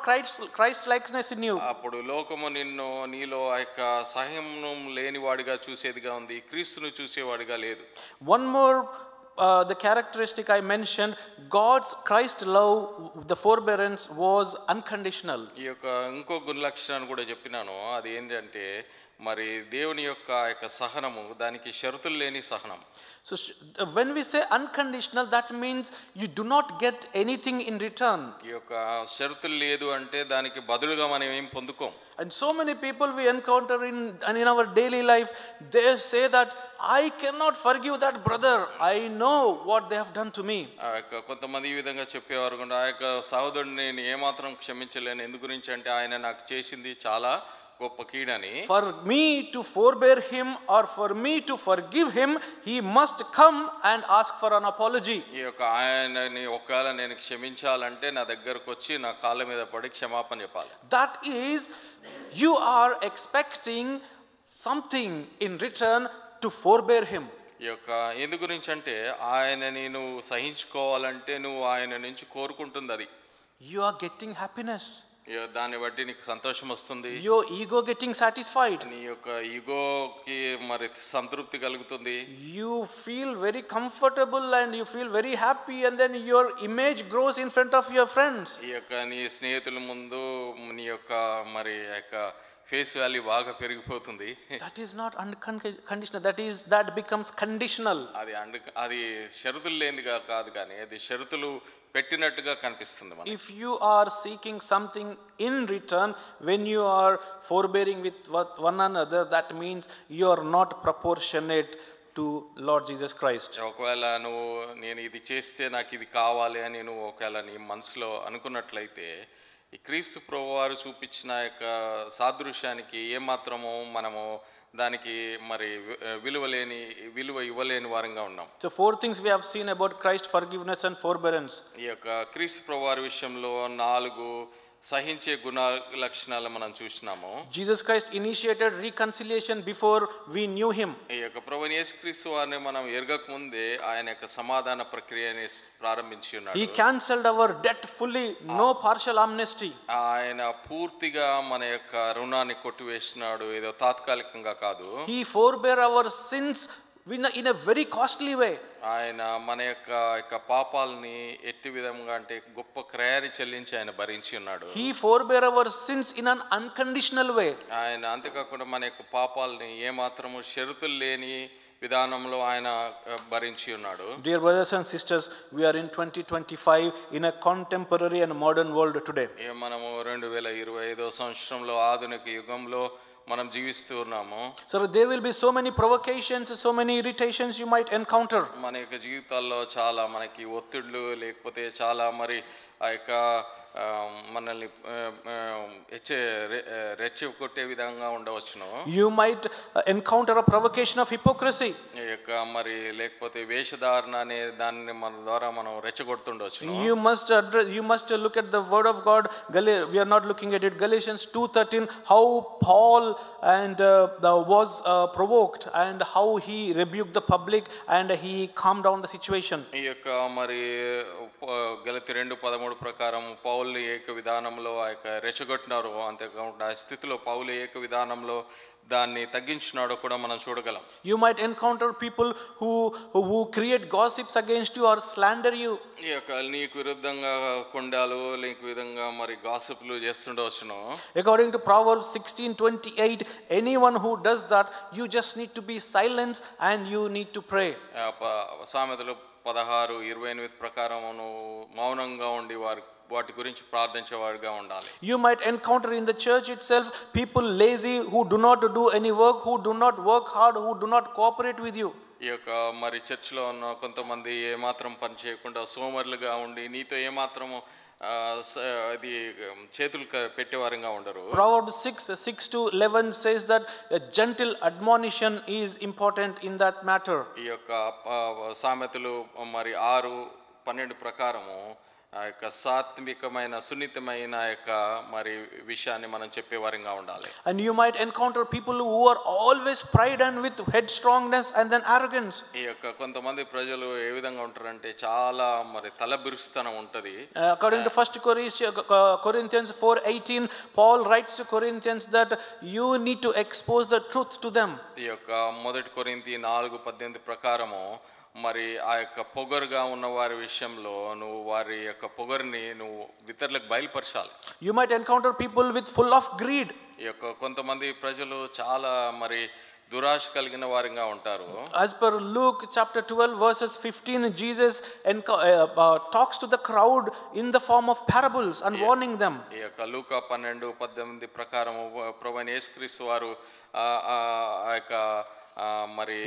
Speaker 1: Christ likeness in you.
Speaker 2: అప్పుడు లోకము నీలో ఆ యొక్క సహనం లేనివాడిగా చూసేదిగా ఉంది, క్రీస్తును చూసేవాడిగా లేదు.
Speaker 1: One more the characteristic I mentioned, Christ love, the forbearance was unconditional.
Speaker 2: ఈ యొక్క ఇంకో గుణ లక్షణాన్ని కూడా చెప్పినాను. అది ఏంటంటే మరి దేవుని యొక్క సహనము దానికి షరతులు లేని సహనం.
Speaker 1: So when we say unconditional, that means you do not get anything in return.
Speaker 2: ఈ యొక్క షరతులు లేదు అంటే దానికి బదులుగా మనం ఏం పొందుకోం.
Speaker 1: And so many people we encounter in our daily life, they say that I cannot forgive that brother, I know what they have done to me.
Speaker 2: కొంతమంది ఈ విధంగా చెప్పేవారు కూడా ఆ యొక్క సహోదరుని నేను ఏమాత్రం క్షమించలేను, ఎందు గురించి అంటే ఆయన నాకు చేసింది చాలా గొప్ప కీడని.
Speaker 1: For me to forbear him or for me to forgive him, he must come and ask for an apology.
Speaker 2: ఈ యొక్క ఆయనని ఒకవేళ నేను క్షమించాలంటే నా దగ్గరకు వచ్చి నా కాళ్ళ మీద పడి క్షమాపణ చెప్పాలి.
Speaker 1: That is, you are expecting something in return to forbear him.
Speaker 2: ఈ యొక్క ఎందు గురించి అంటే ఆయనని నువ్వు సహించుకోవాలంటే నువ్వు ఆయన నుంచి కోరుకుంటుంది అది.
Speaker 1: You are getting happiness.
Speaker 2: దాన్ని బట్టి నీకు సంతోషం వస్తుంది.
Speaker 1: Your ego getting satisfied.
Speaker 2: నీ యొక్క ఈగోకి మరి సంతృప్తి కలుగుతుంది.
Speaker 1: You feel very comfortable and you feel very happy, and then your image grows in front of your friends.
Speaker 2: ఈ యొక్క నీ స్నేహితుల ముందు నీ యొక్క మరి యొక్క ఫేస్ వాల్యూ బాగా పెరిగిపోతుంది.
Speaker 1: That is not unconditional, that becomes conditional.
Speaker 2: అది షరతులు లేనిదిగా కాదు కానీ అది షరతులు పెట్టినట్టుగా కనిపిస్తుంది మనకి.
Speaker 1: If you are seeking something in return when you are forbearing with one another, that means you are not proportionate to Lord Jesus Christ.
Speaker 2: ఒకవేళ నువ్వు నేను ఇది చేస్తే నాకు ఇది కావాలి అని నువ్వు ఒకవేళ నీ మనసులో అనుకున్నట్లయితే ఈ క్రీస్తు ప్రభువారు చూపించిన యొక్క సాదృశ్యానికి ఏమాత్రము మనము దానికి మరి విలువ ఇవ్వలేని వారంగా ఉన్నాం.
Speaker 1: So four things we have seen about Christ: forgiveness and forbearance.
Speaker 2: ఈ యొక్క క్రీస్తు ప్రభువారి విషయంలో 4 సహించే గుణ లక్షణాలు మనం చూసినాము.
Speaker 1: Jesus Christ initiated reconciliation before we knew him.
Speaker 2: ఈ యొక్క ప్రభువైన యేసుక్రీస్తు వారిని మనం ఎరగక ముందే ఆయన యొక్క సమాధాన ప్రక్రియని ప్రారంభించి ఉన్నాడు.
Speaker 1: He cancelled our debt fully, no partial amnesty.
Speaker 2: ఆయన పూర్తిగా మన యొక్క రుణాన్ని కొట్టివేసినాడు, ఏదో తాత్కాలికంగా కాదు.
Speaker 1: He forbore our sins in a very costly way.
Speaker 2: ఆయన మన యొక్క పాపాలని ఎట్టి విధంగా అంటే గొప్ప క్రయాన్ని చెల్లించి ఆయన భరించి ఉన్నాడు.
Speaker 1: He forbore our sins in an unconditional way.
Speaker 2: ఆయన అంతేకాకుండా మన యొక్క పాపాలని ఏమాత్రము షరతులు లేని విధానంలో ఆయన భరించి ఉన్నాడు.
Speaker 1: Dear brothers and sisters, we are in 2025 in a contemporary and modern world today.
Speaker 2: మనము 2025వ సంవత్సరంలో ఆధునిక యుగంలో మనం జీవిస్తూ ఉన్నాము.
Speaker 1: So there will be so many provocations, so many irritations you might encounter.
Speaker 2: మన యొక్క జీవితాల్లో చాలా మనకి ఒత్తిళ్లు లేకపోతే చాలా మరి ఆ యొక్క మనల్ని రెచ్చగొట్టే విధంగా ఉండవచ్చును.
Speaker 1: You might encounter a provocation of hypocrisy.
Speaker 2: ఈ యొక్క మరి లేకపోతే వేషధారణ అనే దాన్ని మన ద్వారా మనం రెచ్చగొడుతుండొచ్చును.
Speaker 1: You must look at the word of God. We are not looking at it. Galatians 2:13, how Paul and was provoked and how he rebuked the public and he calmed down the situation.
Speaker 2: ఈ యొక్క మరి గలతీ 2:13 ప్రకారం పౌలు ఏక విధానంలో ఆ యొక్క రెచ్చగొట్టినారు, అంతేకాకుండా ఆ స్థితిలో పౌలు ఏక విధానంలో దాన్ని తగ్గించినాడో కూడా మనం చూడగలం.
Speaker 1: You might encounter people who create gossips against you or slander you.
Speaker 2: ఈ యొక్క నీకు విరుద్ధంగా కొండాలు నీకు విధంగా మరి గాసిప్లు చేస్తుండవచ్చును.
Speaker 1: According to Proverbs 16:28, anyone who does that, you just need to be silent and you need to pray.
Speaker 2: సామెతలు 16:28 ప్రకారం మౌనంగా ఉండి వాటి గురించి ప్రార్థించేవాడిగా ఉండాలి.
Speaker 1: You might encounter in the church itself people lazy who do not do any work, who do not work hard, who do not cooperate with you.
Speaker 2: ఈ యొక్క మరి చర్చిలో ఉన్న కొంతమంది ఏమాత్రం పని చేయకుండా సోమరులుగా ఉండి నీతో ఏమాత్రము అది చేతులు పెట్టేవారంగా ఉండరు.
Speaker 1: Proverbs 6:6-11 says that a gentle admonition is important in that matter.
Speaker 2: ఈ యొక్క సామెతలు మరి 6:12 ప్రకారము ఆ యొక్క సాత్వికమైన సున్నితమైన యొక్క మరి విషయాన్ని మనం చెప్పేవారంగా ఉండాలి.
Speaker 1: And you might encounter people who are always pride and with headstrongness and then arrogance.
Speaker 2: ఈ యొక్క కొంతమంది ప్రజలు ఏ విధంగా ఉంటారంటే చాలా మరి తలబిరుస్తనం ఉంటది.
Speaker 1: According to 1 Corinthians 4:18, Paul writes to Corinthians that you need to expose the truth to them.
Speaker 2: ఈ యొక్క 1 కొరింథీ 4:18 ప్రకారము మరి ఆ యొక్క పొగరుగా ఉన్న వారి విషయంలో నువ్వు వారి యొక్క పొగరుని నువ్వు ఇతరులకు బయలుపరచాలి.
Speaker 1: You might encounter people with full of greed.
Speaker 2: ఈ ఈ యొక్క కొంతమంది ప్రజలు చాలా మరి దురాశ కలిగిన వారిగా ఉంటారు.
Speaker 1: As per Luke chapter 12 verses 15, Jesus talks to the crowd in the form of parables and warning them.
Speaker 2: ఈ యొక్క లూకా 12:18 ప్రకారం ప్రభువైన యేసుక్రీస్తు వారు ఆ యొక్క మరి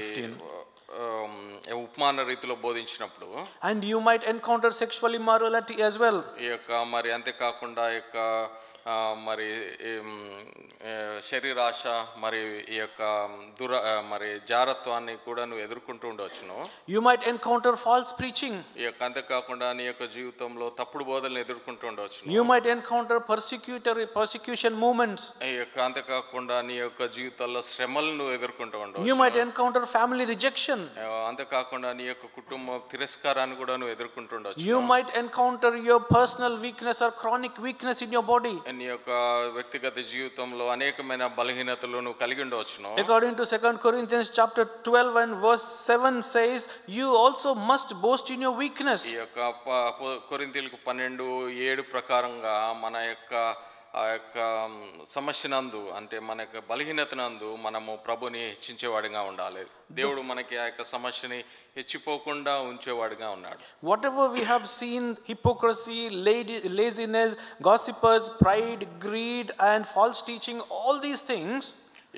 Speaker 2: ఉపమాన రీతిలో బోధించినప్పుడు,
Speaker 1: and you might encounter sexual immorality as well.
Speaker 2: ఈ యొక్క మరి అంతే కాకుండా ఈ యొక్క మరి శరీరాశ మరి ఈ యొక్క మరి జారత్వాన్ని కూడా నువ్వు ఎదుర్కొంటూ ఉండవచ్చును.
Speaker 1: You might encounter false preaching.
Speaker 2: ఈ యొక్క అంతేకాకుండా నీ యొక్క జీవితంలో తప్పుడు బోధనలు ఎదుర్కొంటూ ఉండవచ్చును.
Speaker 1: You might encounter persecution movements.
Speaker 2: ఈ యొక్క అంతేకాకుండా నీ యొక్క జీవితాల్లో శ్రమలను ఎదుర్కొంటూ ఉండవచ్చు.
Speaker 1: You might encounter family rejection.
Speaker 2: అంతేకాకుండా నీ యొక్క కుటుంబ తిరస్కారాన్ని కూడా నువ్వు ఎదుర్కొంటూ ఉండవచ్చు.
Speaker 1: You might encounter your personal weakness or chronic weakness in your body.
Speaker 2: నీ యొక్క వ్యక్తిగత జీవితంలో అనేకమైన బలహీనతలు నువ్వు కలిగి ఉండవచ్చును.
Speaker 1: According to 2 Corinthians chapter 12 and verse 7 says, you also must boast in your weakness.
Speaker 2: ఈ యొక్క కొరింథీయులకు 12:7 ప్రకారంగా మన యొక్క ఆ యొక్క సమస్యనందు అంటే మన యొక్క బలహీనతనందు మనము ప్రభుని హెచ్చించేవాడిగా ఉండాలి. దేవుడు మనకి ఆ యొక్క సమస్యని హెచ్చిపోకుండా ఉంచేవాడిగా ఉన్నాడు.
Speaker 1: Whatever we have seen, hypocrisy, laziness, gossipers, pride, greed and false teaching, all these things,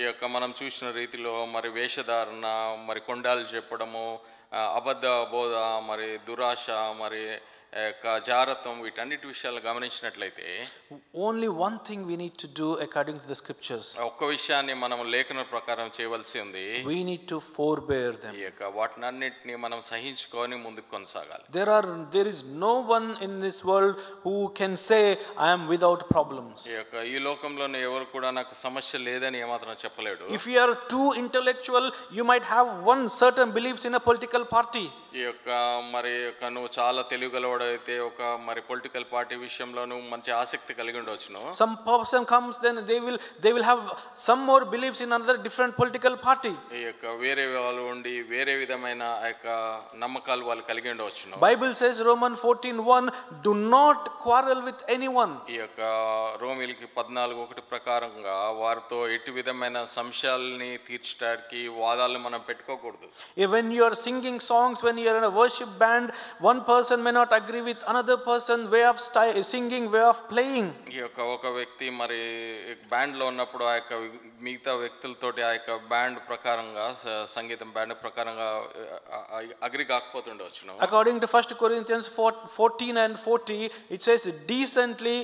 Speaker 2: ఈ యొక్క మనం చూసిన రీతిలో మరి వేషధారణ, మరి కొండాలు చెప్పడము, అబద్ధ బోధ, మరి దురాశ, మరి జారత్వం, వీటన్నిటి విషయాలు గమనించినట్లయితే
Speaker 1: only one thing we need to do according to the scriptures.
Speaker 2: ఒక్క విషయాన్ని మనం లేఖన ప్రకారం చేయవలసి ఉంది.
Speaker 1: We need to forbear them.
Speaker 2: ఈ యొక్క వాటినన్నిటిని మనం సహించుకొని ముందుకు కొనసాగాలి.
Speaker 1: There is no one in this world who can say I am without problems.
Speaker 2: ఈ యొక్క ఈ లోకంలోనే ఎవరు కూడా నాకు సమస్య లేదని ఏమాత్రం చెప్పలేడు.
Speaker 1: If you are too intellectual, you might have one certain beliefs in a political party.
Speaker 2: ఈ యొక్క మరి నువ్వు చాలా తెలివిగలవాడైతే ఒక మరి పొలిటికల్ పార్టీ విషయంలో నువ్వు మంచి ఆసక్తి కలిగి ఉండవచ్చును.
Speaker 1: Some person comes, then they will have some more beliefs in another different political party.
Speaker 2: ఈ యొక్క వేరే వాళ్ళు ఉండి వేరే విధమైన ఆ యొక్క నమ్మకాలు వాళ్ళు కలిగి ఉండవచ్చును.
Speaker 1: Bible says Romans 14:1, do not quarrel with anyone.
Speaker 2: ఈ యొక్క రోమీయులకి 14:1 ప్రకారంగా వారితో ఎట్టి విధమైన సంశయాల్ని తీర్చడానికి వాదాలు మనం పెట్టుకోకూడదు.
Speaker 1: When you are singing songs, when you are in a worship band, one person may not agree with another person way of singing, way of playing.
Speaker 2: ఈ యొక్క ఒక వ్యక్తి మరి బ్యాండ్ లో ఉన్నప్పుడు ఆ యొక్క మిగతా వ్యక్తులతోటి ఆ యొక్క బ్యాండ్ ప్రకారంగా సంగీతం బ్యాండ్ ప్రకారంగా agri కాకపోతుండవచ్చును.
Speaker 1: According to 1 Corinthians 14 and 40, it says decently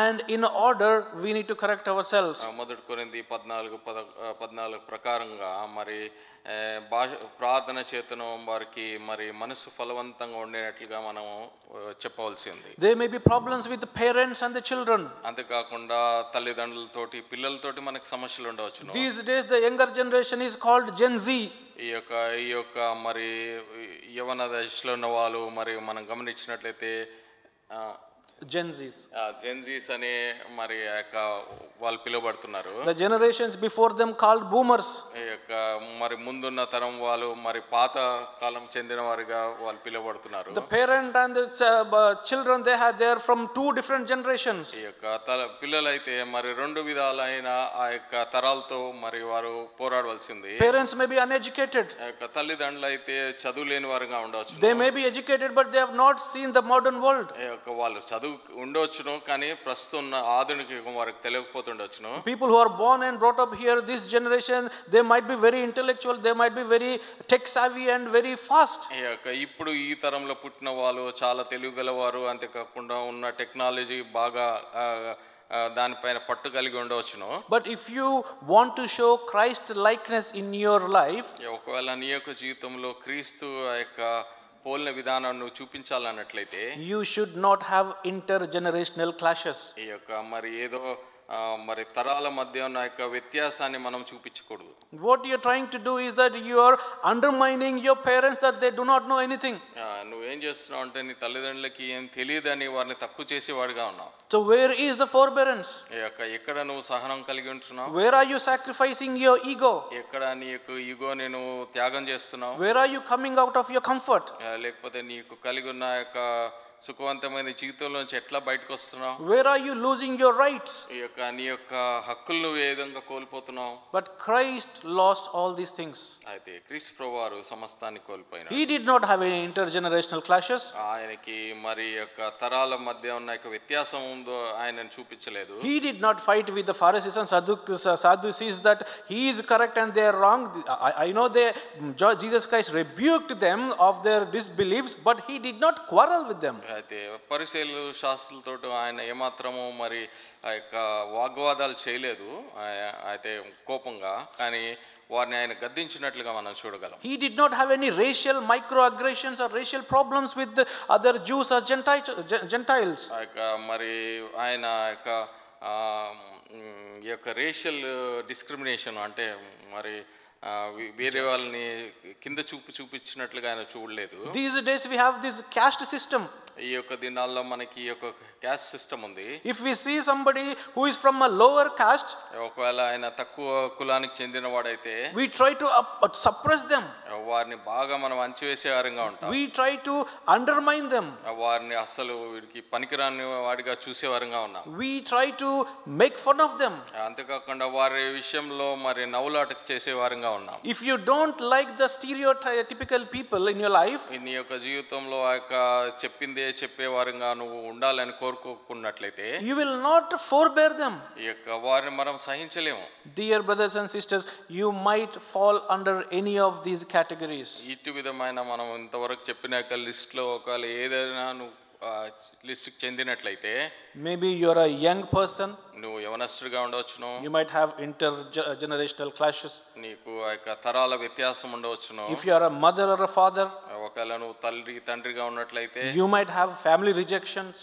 Speaker 1: and in order we need to correct ourselves.
Speaker 2: మొదటి కొరింథీ 14 ప్రకారంగా మరి ప్రార్థన చేతను వారికి మరి మనసు ఫలవంతంగా ఉండేటట్లుగా మనం చెప్పవలసింది.
Speaker 1: There may be problems with the parents and the children.
Speaker 2: అంతేకాకుండా తల్లిదండ్రులతోటి పిల్లలతోటి మనకు సమస్యలు ఉండవచ్చు.
Speaker 1: These days the younger generation is called Gen Z.
Speaker 2: ఈ యొక్క మరి యవన దశలో ఉన్న వాళ్ళు మరి మనం గమనించినట్లయితే
Speaker 1: Gen Zs.
Speaker 2: Gen Zs అనే మరి వాళ్ళు పిలువబడుతున్నారు.
Speaker 1: The generations before them called boomers.
Speaker 2: మరి ముందున్న తరం వాళ్ళు మరి పాత కాలం చెందిన వారిగా వాళ్ళు పిలువబడుతున్నారు.
Speaker 1: The parent and the children they are from two different generations.
Speaker 2: ఈ పిల్లలైతే మరి రెండు విధాలైన ఆ తరాలతో మరి వారు పోరాడవలసింది.
Speaker 1: Parents may be uneducated.
Speaker 2: తల్లిదండ్రులు అయితే చదువు లేని వారుగా ఉండవచ్చు.
Speaker 1: They may be educated but they have not seen the modern world.
Speaker 2: వాళ్ళు చదువు ఉండవచ్చును కానీ ప్రస్తుతం ఆధునిక యుగం వారికి తెలియకపోతుండొచ్చును.
Speaker 1: People who are born and brought up here, this generation, they might be very intellectual, they might be very tech savvy and very fast.
Speaker 2: ఇప్పుడు ఈ తరంలో పుట్టిన వాళ్ళు చాలా తెలివిగలవారు, అంతేకాకుండా ఉన్న టెక్నాలజీ బాగా దానిపైన పట్టు కలిగి ఉండవచ్చును.
Speaker 1: But if you want to show Christ likeness in your life,
Speaker 2: ఒకవేళ నీ యొక్క జీవితంలో క్రీస్తు పోలిన విధానాన్ని చూపించాలన్నట్లయితే
Speaker 1: you should not have intergenerational clashes.
Speaker 2: ఈ యొక్క మరి ఏదో మరి తరాల మధ్య ఉన్న యొక్క వ్యత్యాసాన్ని మనం చూపించకూడదు.
Speaker 1: What you are trying to do is that you are undermining your parents that they do not know anything.
Speaker 2: నువ్వేం చేస్తున్నావు అంటే నీ తల్లిదండ్రులకి ఏం తెలియదని వారిని తక్కువ చేసేవాడిగా ఉన్నావు.
Speaker 1: So where is the forbearance?
Speaker 2: ఎక్కడ నువ్వు సహనం కలిగి ఉంటున్నావు?
Speaker 1: Where are you sacrificing your ego?
Speaker 2: ఎక్కడ నీ యొక్క ఈగోని నువ్వు త్యాగం చేస్తున్నావు?
Speaker 1: Where are you coming out of your comfort?
Speaker 2: లేకపోతే నీకు కలిగి ఉన్న యొక్క సుఖవంతమైన జీవితంలోంచి ఎట్లా బయటకు వస్తున్నావు?
Speaker 1: Where are you losing your rights?
Speaker 2: ఈ యొక్క నీ యొక్క హక్కులు నువ్వు ఏ విధంగా కోల్పోతున్నావు?
Speaker 1: But Christ lost all these things.
Speaker 2: అయితే క్రీస్తు ప్రభువారు సమస్తాన్ని కోల్పోయినాడు.
Speaker 1: He did not have any intergenerational clashes.
Speaker 2: ఆయనకి మరి యొక్క తరాల మధ్య ఉన్న యొక్క వ్యత్యాసం ఉందో ఆయనను చూపించలేదు.
Speaker 1: He did not fight with the Pharisees and Sadducees that he is correct and they are wrong. I know Jesus Christ rebuked them of their disbeliefs, but he did not quarrel with them.
Speaker 2: అయితే పరిసయ్యులు శాస్త్రులతో ఆయన ఏమాత్రము మరి ఆ యొక్క వాగ్వాదాలు చేయలేదు. అయితే కోపంగా, కానీ వారిని ఆయన గద్దించినట్లుగా మనం చూడగలం.
Speaker 1: He did not have any racial microaggressions or racial problems with the other Jews or Gentiles.
Speaker 2: మరి ఆయన యొక్క రేషియల్ డిస్క్రిమినేషన్ అంటే మరి వేరే వాళ్ళని కింద చూపించినట్లుగా ఆయన చూడలేదు.
Speaker 1: These days we have this caste system.
Speaker 2: ఈ యొక్క దినాల్లో మనకి ఈ యొక్క క్యాస్ట్ సిస్టమ్ ఉంది.
Speaker 1: If we see somebody who is from a lower caste,
Speaker 2: ఒకవేళ ఆయన తక్కువ కులానికి చెందిన వాడైతే
Speaker 1: we try to suppress them.
Speaker 2: వారిని బాగా మనం అణచివేసే వారంగా ఉంటాం.
Speaker 1: We try to undermine them.
Speaker 2: వారిని అసలు వీరికి పనికిరాని వాడిగా చూసే వారంగా ఉన్నాం.
Speaker 1: We try to make fun of them.
Speaker 2: అంతేకాకుండా వారి విషయంలో మరి నవ్వులాటకు చేసే వారంగా ఉన్నాం.
Speaker 1: If you don't like the stereotypical people in your life,
Speaker 2: నీ యొక్క జీవితంలో ఆ యొక్క చెప్పిందే చెప్పే వారంగా నువ్వు ఉండాలని కోరుకోకున్నట్లయితే
Speaker 1: you will not forbear them.
Speaker 2: ఈ యొక్క వారిని మనం సహించలేము.
Speaker 1: Dear brothers and sisters, you might fall under any of these categories.
Speaker 2: ఇటు విధమైన మనం ఇంతవరకు చెప్పిన యొక్క లిస్ట్ లో ఒకవేళ ఏదైనా నువ్వు లిస్ట్ కి చెందినట్లయితే,
Speaker 1: maybe you are a young person,
Speaker 2: నువ్వు యవనస్తుడిగా ఉండవచ్చును.
Speaker 1: you might have intergenerational clashes.
Speaker 2: నీకు ఆ యొక్క తరాల వ్యత్యాసం ఉండవచ్చును.
Speaker 1: If you are a mother or a father,
Speaker 2: ఒకవేళ నువ్వు తండ్రిగా ఉన్నట్లయితే
Speaker 1: you might have family rejections.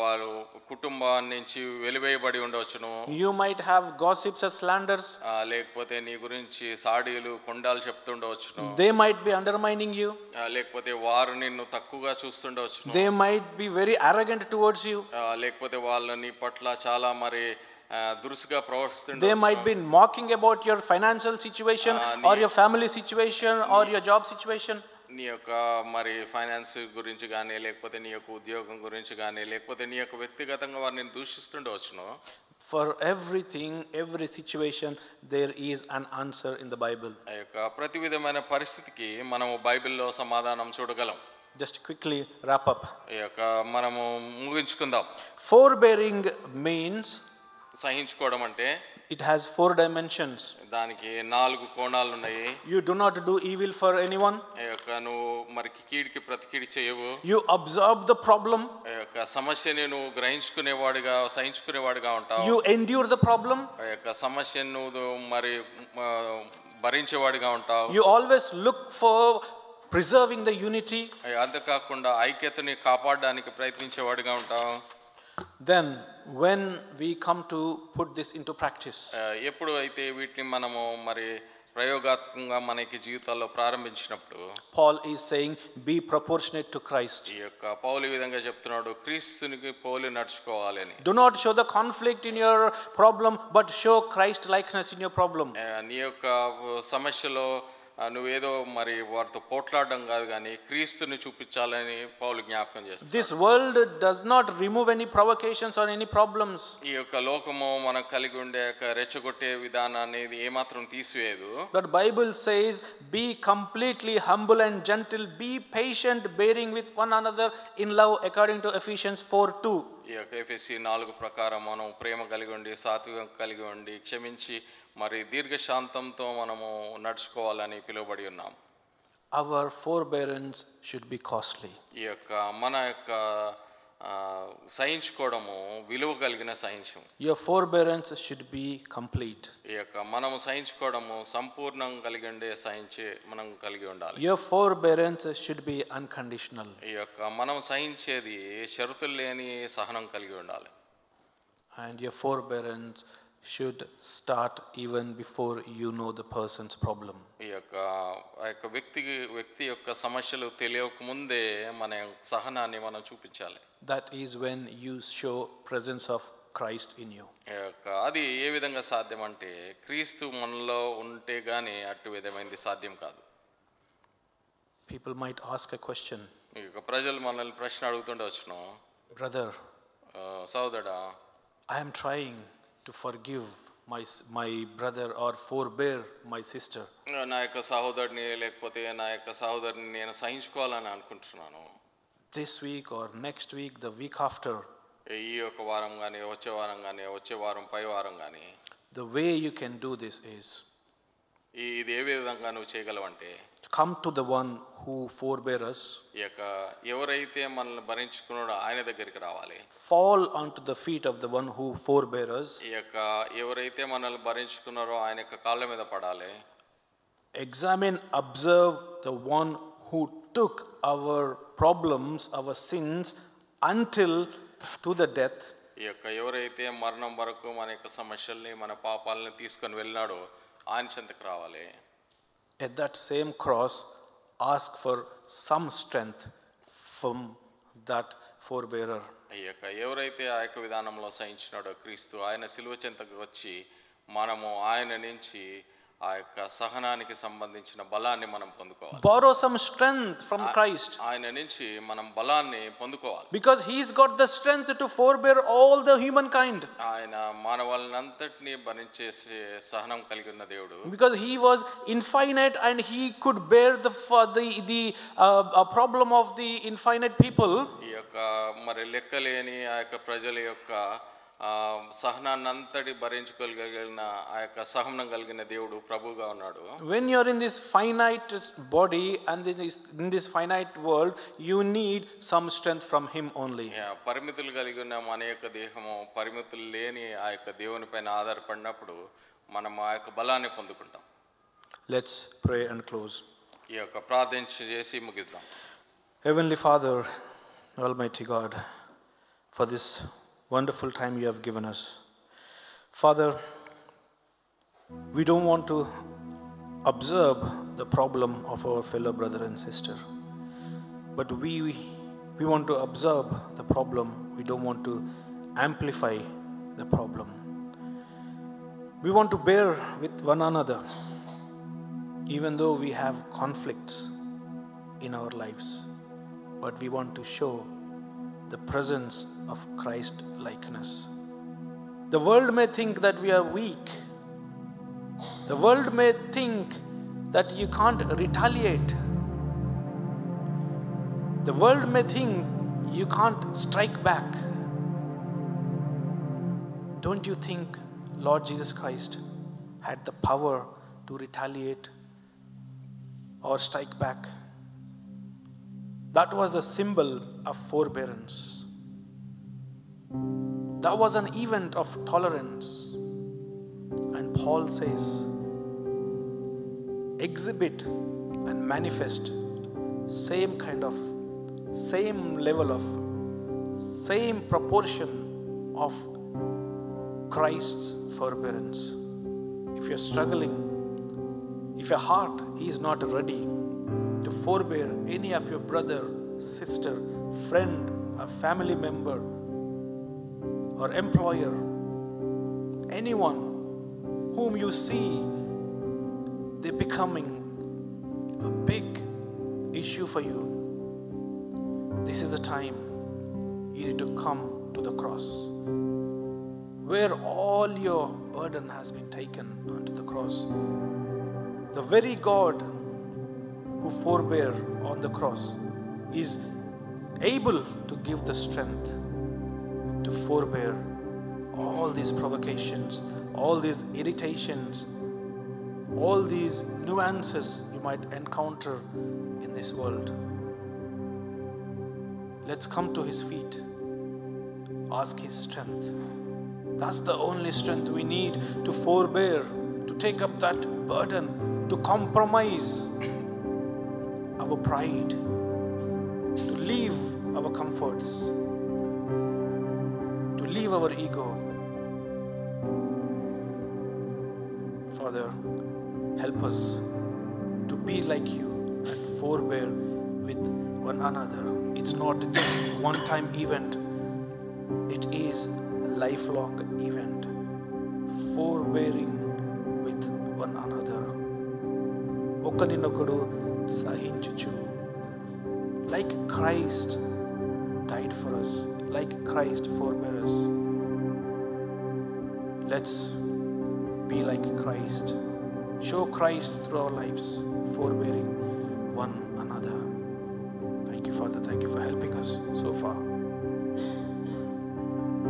Speaker 2: వారు కుటుంబాన్ని నుంచి వెలివేయబడి ఉండవచ్చును.
Speaker 1: You might have gossips or slanders.
Speaker 2: లేకపోతే నీ గురించి సాడీలు కొండాలు చెప్తుండవచ్చును.
Speaker 1: They might be undermining you.
Speaker 2: లేకపోతే వారు నిన్ను తక్కువగా చూస్తుండవచ్చును.
Speaker 1: They might be very arrogant towards you.
Speaker 2: లేకపోతే వాళ్ళు నీ పట్ల చాలా మరి దురుసుగా ప్రవర్తిస్తుండవచ్చు.
Speaker 1: They might be mocking about your financial situation or your family situation or your job situation.
Speaker 2: నీ యొక్క మరి ఫైనాన్స్ గురించి కానీ, లేకపోతే నీ యొక్క ఉద్యోగం గురించి కానీ, లేకపోతే నీ యొక్క వ్యక్తిగతంగా వారిని దూషిస్తుండవచ్చును.
Speaker 1: For everything, every situation, there is an answer in the Bible.
Speaker 2: ఆ యొక్క ప్రతి విధమైన పరిస్థితికి మనము బైబిల్లో సమాధానం చూడగలం.
Speaker 1: Just quickly wrap up.
Speaker 2: ఈ యొక్క మనము ముగించుకుందాం.
Speaker 1: Forbearing means,
Speaker 2: సహించుకోవడం అంటే,
Speaker 1: it has 4 dimensions.
Speaker 2: దానికి 4 కోణాలు ఉన్నాయి.
Speaker 1: You do not do evil for anyone.
Speaker 2: ఈ యొక్క నువ్వు మరి కీడికి ప్రతి కీడి చేయవు.
Speaker 1: You absorb the problem.
Speaker 2: ఈ యొక్క సమస్యని నువ్వు గ్రహించుకునేవాడిగా, సహించుకునేవాడిగా ఉంటావు.
Speaker 1: You endure the problem.
Speaker 2: ఈ యొక్క సమస్యను నువ్వు మరి భరించేవాడిగా ఉంటావు.
Speaker 1: You always look for preserving the unity.
Speaker 2: అంతేకాకుండా ఐక్యతని కాపాడడానికి ప్రయత్నించేవాడిగా ఉంటావు.
Speaker 1: Then when we come to put this into practice,
Speaker 2: ఎప్పుడు అయితే వీటిని మనము మరి ప్రయోగాత్మకంగా మనకి జీవితాల్లో ప్రారంభించినప్పుడు,
Speaker 1: Paul is saying be proportionate to Christ.
Speaker 2: ఈ యొక్క పౌలు ఈ విధంగా చెప్తున్నాడు, క్రీస్తునికి పోలి నడుచుకోవాలి అని.
Speaker 1: Do not show the conflict in your problem, but show Christ likeness in your problem.
Speaker 2: నీ యొక్క సమస్యలో నువ్వేదో మరి వారితో పోట్లాడడం కాదు, కానీ క్రీస్తుని చూపించాలని పౌలు జ్ఞాపకం చేస్తాడు.
Speaker 1: This world does not remove any provocations or any problems.
Speaker 2: ఈ యొక్క లోకము మనకు కలిగి ఉండే రెచ్చగొట్టే విధానాన్ని ఏమాత్రం తీసివేయదు.
Speaker 1: But Bible says be completely humble and gentle, be patient, bearing with one another in love, according to Ephesians 4:2.
Speaker 2: ఈ యొక్క ఎఫెసీ 4 ప్రకారం మనం ప్రేమ కలిగి ఉండి, సాత్వికం కలిగి ఉండి, క్షమించి మరి దీర్ఘశాంతంతో మనము నడుచుకోవాలని పిలువబడి ఉన్నాం.
Speaker 1: Our forbearance should be costly.
Speaker 2: ఈ యొక్క మన యొక్క సహించుకోవడము విలువ కలిగిన సహించం.
Speaker 1: Your forbearance should be complete.
Speaker 2: ఈ యొక్క మనము సహించుకోవడము సంపూర్ణం కలిగి ఉండే సహించే మనం కలిగి ఉండాలి.
Speaker 1: Your forbearance should be unconditional.
Speaker 2: ఈ యొక్క మనం సహించేది షరతులు లేని సహనం కలిగి ఉండాలి.
Speaker 1: And your forbearance should start even before you know the person's problem.
Speaker 2: ఈ యొక్క వ్యక్తి యొక్క సమస్యలు తెలియక ముందే మన సహనాన్ని మనం చూపించాలి.
Speaker 1: That is when you show presence of Christ in you.
Speaker 2: అది ఏ విధంగా సాధ్యం అంటే, క్రీస్తు మనలో ఉంటే గానీ అటు విధమైనది సాధ్యం కాదు.
Speaker 1: People might ask a question.
Speaker 2: ఇక ప్రజలు మనల్ని ప్రశ్న అడుగుతుండొచ్చును,
Speaker 1: brother,
Speaker 2: సోదరుడా,
Speaker 1: I am trying to forgive my brother or forbear my sister.
Speaker 2: నా యొక్క సహోదరుని లేకపోతే నా యొక్క సహోదరుని నేను సహించుకోవాలని అనుకుంటున్నాను.
Speaker 1: This week or next week, the week after,
Speaker 2: ఈ యొక్క వారం కానీ వచ్చే వారం కానీ వచ్చే వారం పై వారం కానీ,
Speaker 1: the way you can do this is
Speaker 2: ఇది ఏ విధంగా నువ్వు చేయగలవంటే,
Speaker 1: come to the one who forbear us,
Speaker 2: ఈ యొక్క ఎవరైతే మనల్ని భరించుకున్నాడో ఆయన దగ్గరికి రావాలి.
Speaker 1: fall onto the feet of the one who forbear us,
Speaker 2: ఈ యొక్క ఎవరైతే మనల్ని భరించుకున్నారో ఆయన యొక్క కాళ్ళ మీద పడాలి.
Speaker 1: examine, observe the one who took our problems, our sins until to the death.
Speaker 2: ఈ యొక్క ఎవరైతే మరణం వరకు మన యొక్క సమస్యల్ని మన పాపాలని తీసుకొని వెళ్ళాడో ఆయన చెంతకు రావాలి.
Speaker 1: At that same cross, ask for some strength from that forbearer.
Speaker 2: ఈ యొక్క ఎవరైతే ఆ యొక్క విధానంలో సహించినాడో క్రీస్తు, ఆయన సిలువ చెంతకు వచ్చి మనము ఆయన నుంచి ఆ యొక్క సహనానికి సంబంధించిన బలాన్ని మనం పొందుకోవాలి.
Speaker 1: Borrow some strength from Christ.
Speaker 2: ఆయన నుంచి మనం బలాన్ని పొందుకోవాలి.
Speaker 1: Because he's got the strength to forbear all the humankind.
Speaker 2: ఆయన మానవాళినంతటిని భరించే సహనం కలిగి ఉన్న దేవుడు.
Speaker 1: Because he was infinite and he could bear the problem of the infinite people.
Speaker 2: ఈ యొక్క మరి లెక్కలేని ఆ యొక్క ప్రజల యొక్క సహనాన్ని అంతటి భరించుకోగలిగిన ఆ యొక్క సహనం కలిగిన దేవుడు ప్రభువుగా ఉన్నాడు.
Speaker 1: When you are in this finite body and in this finite world, you need some strength from him only.
Speaker 2: పరిమితులు కలిగి ఉన్న మన యొక్క దేహము పరిమితులు లేని ఆ యొక్క దేవుని పైన ఆధారపడినప్పుడు మనం ఆ యొక్క బలాన్ని పొందుకుంటాం.
Speaker 1: Let's pray and close.
Speaker 2: ఈ యొక్క ప్రార్థన చేసి ముగిద్దాం.
Speaker 1: Heavenly Father, Almighty God, for this wonderful time you have given us. Father, we don't want to observe the problem of our fellow brother and sister, but we want to observe the problem. We don't want to amplify the problem. We want to bear with one another, even though we have conflicts in our lives, but we want to show the presence of Christ likeness. The world may think that we are weak. The world may think that you can't retaliate. The world may think you can't strike back. Don't you think Lord Jesus Christ had the power to retaliate or strike back? That was the symbol of forbearance. That was an event of tolerance. And Paul says, exhibit and manifest same level of, same proportion of Christ's forbearance. If you're struggling, if your heart is not ready to forbear any of your brother, sister, friend, or family member, or employer, anyone whom you see they becoming a big issue for you, this is the time you need to come to the cross, where all your burden has been taken onto the cross. The very God who forbear on the cross is able to give the strength to forbear all these provocations, all these irritations, all these nuances you might encounter in this world. Let's come to his feet, ask his strength. That's the only strength we need to forbear, to take up that burden, to compromise our pride, to leave our comforts, to leave our ego. Father, help us to be like you and forbear with one another. It's not just one-time event. It is a lifelong event. Forbearing with one another. ఒకరినొకడు సహించుచు like Christ died for us, like Christ forbear us. Let's be like Christ. Show Christ through our lives, forbearing one another. Thank you, Father. Thank you for helping us so far.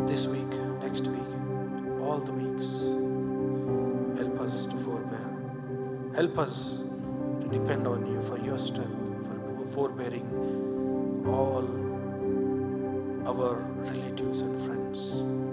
Speaker 1: This week, next week, all the weeks, help us to forbear. Help us to depend on you for your strength, for forbearing all our relatives and friends.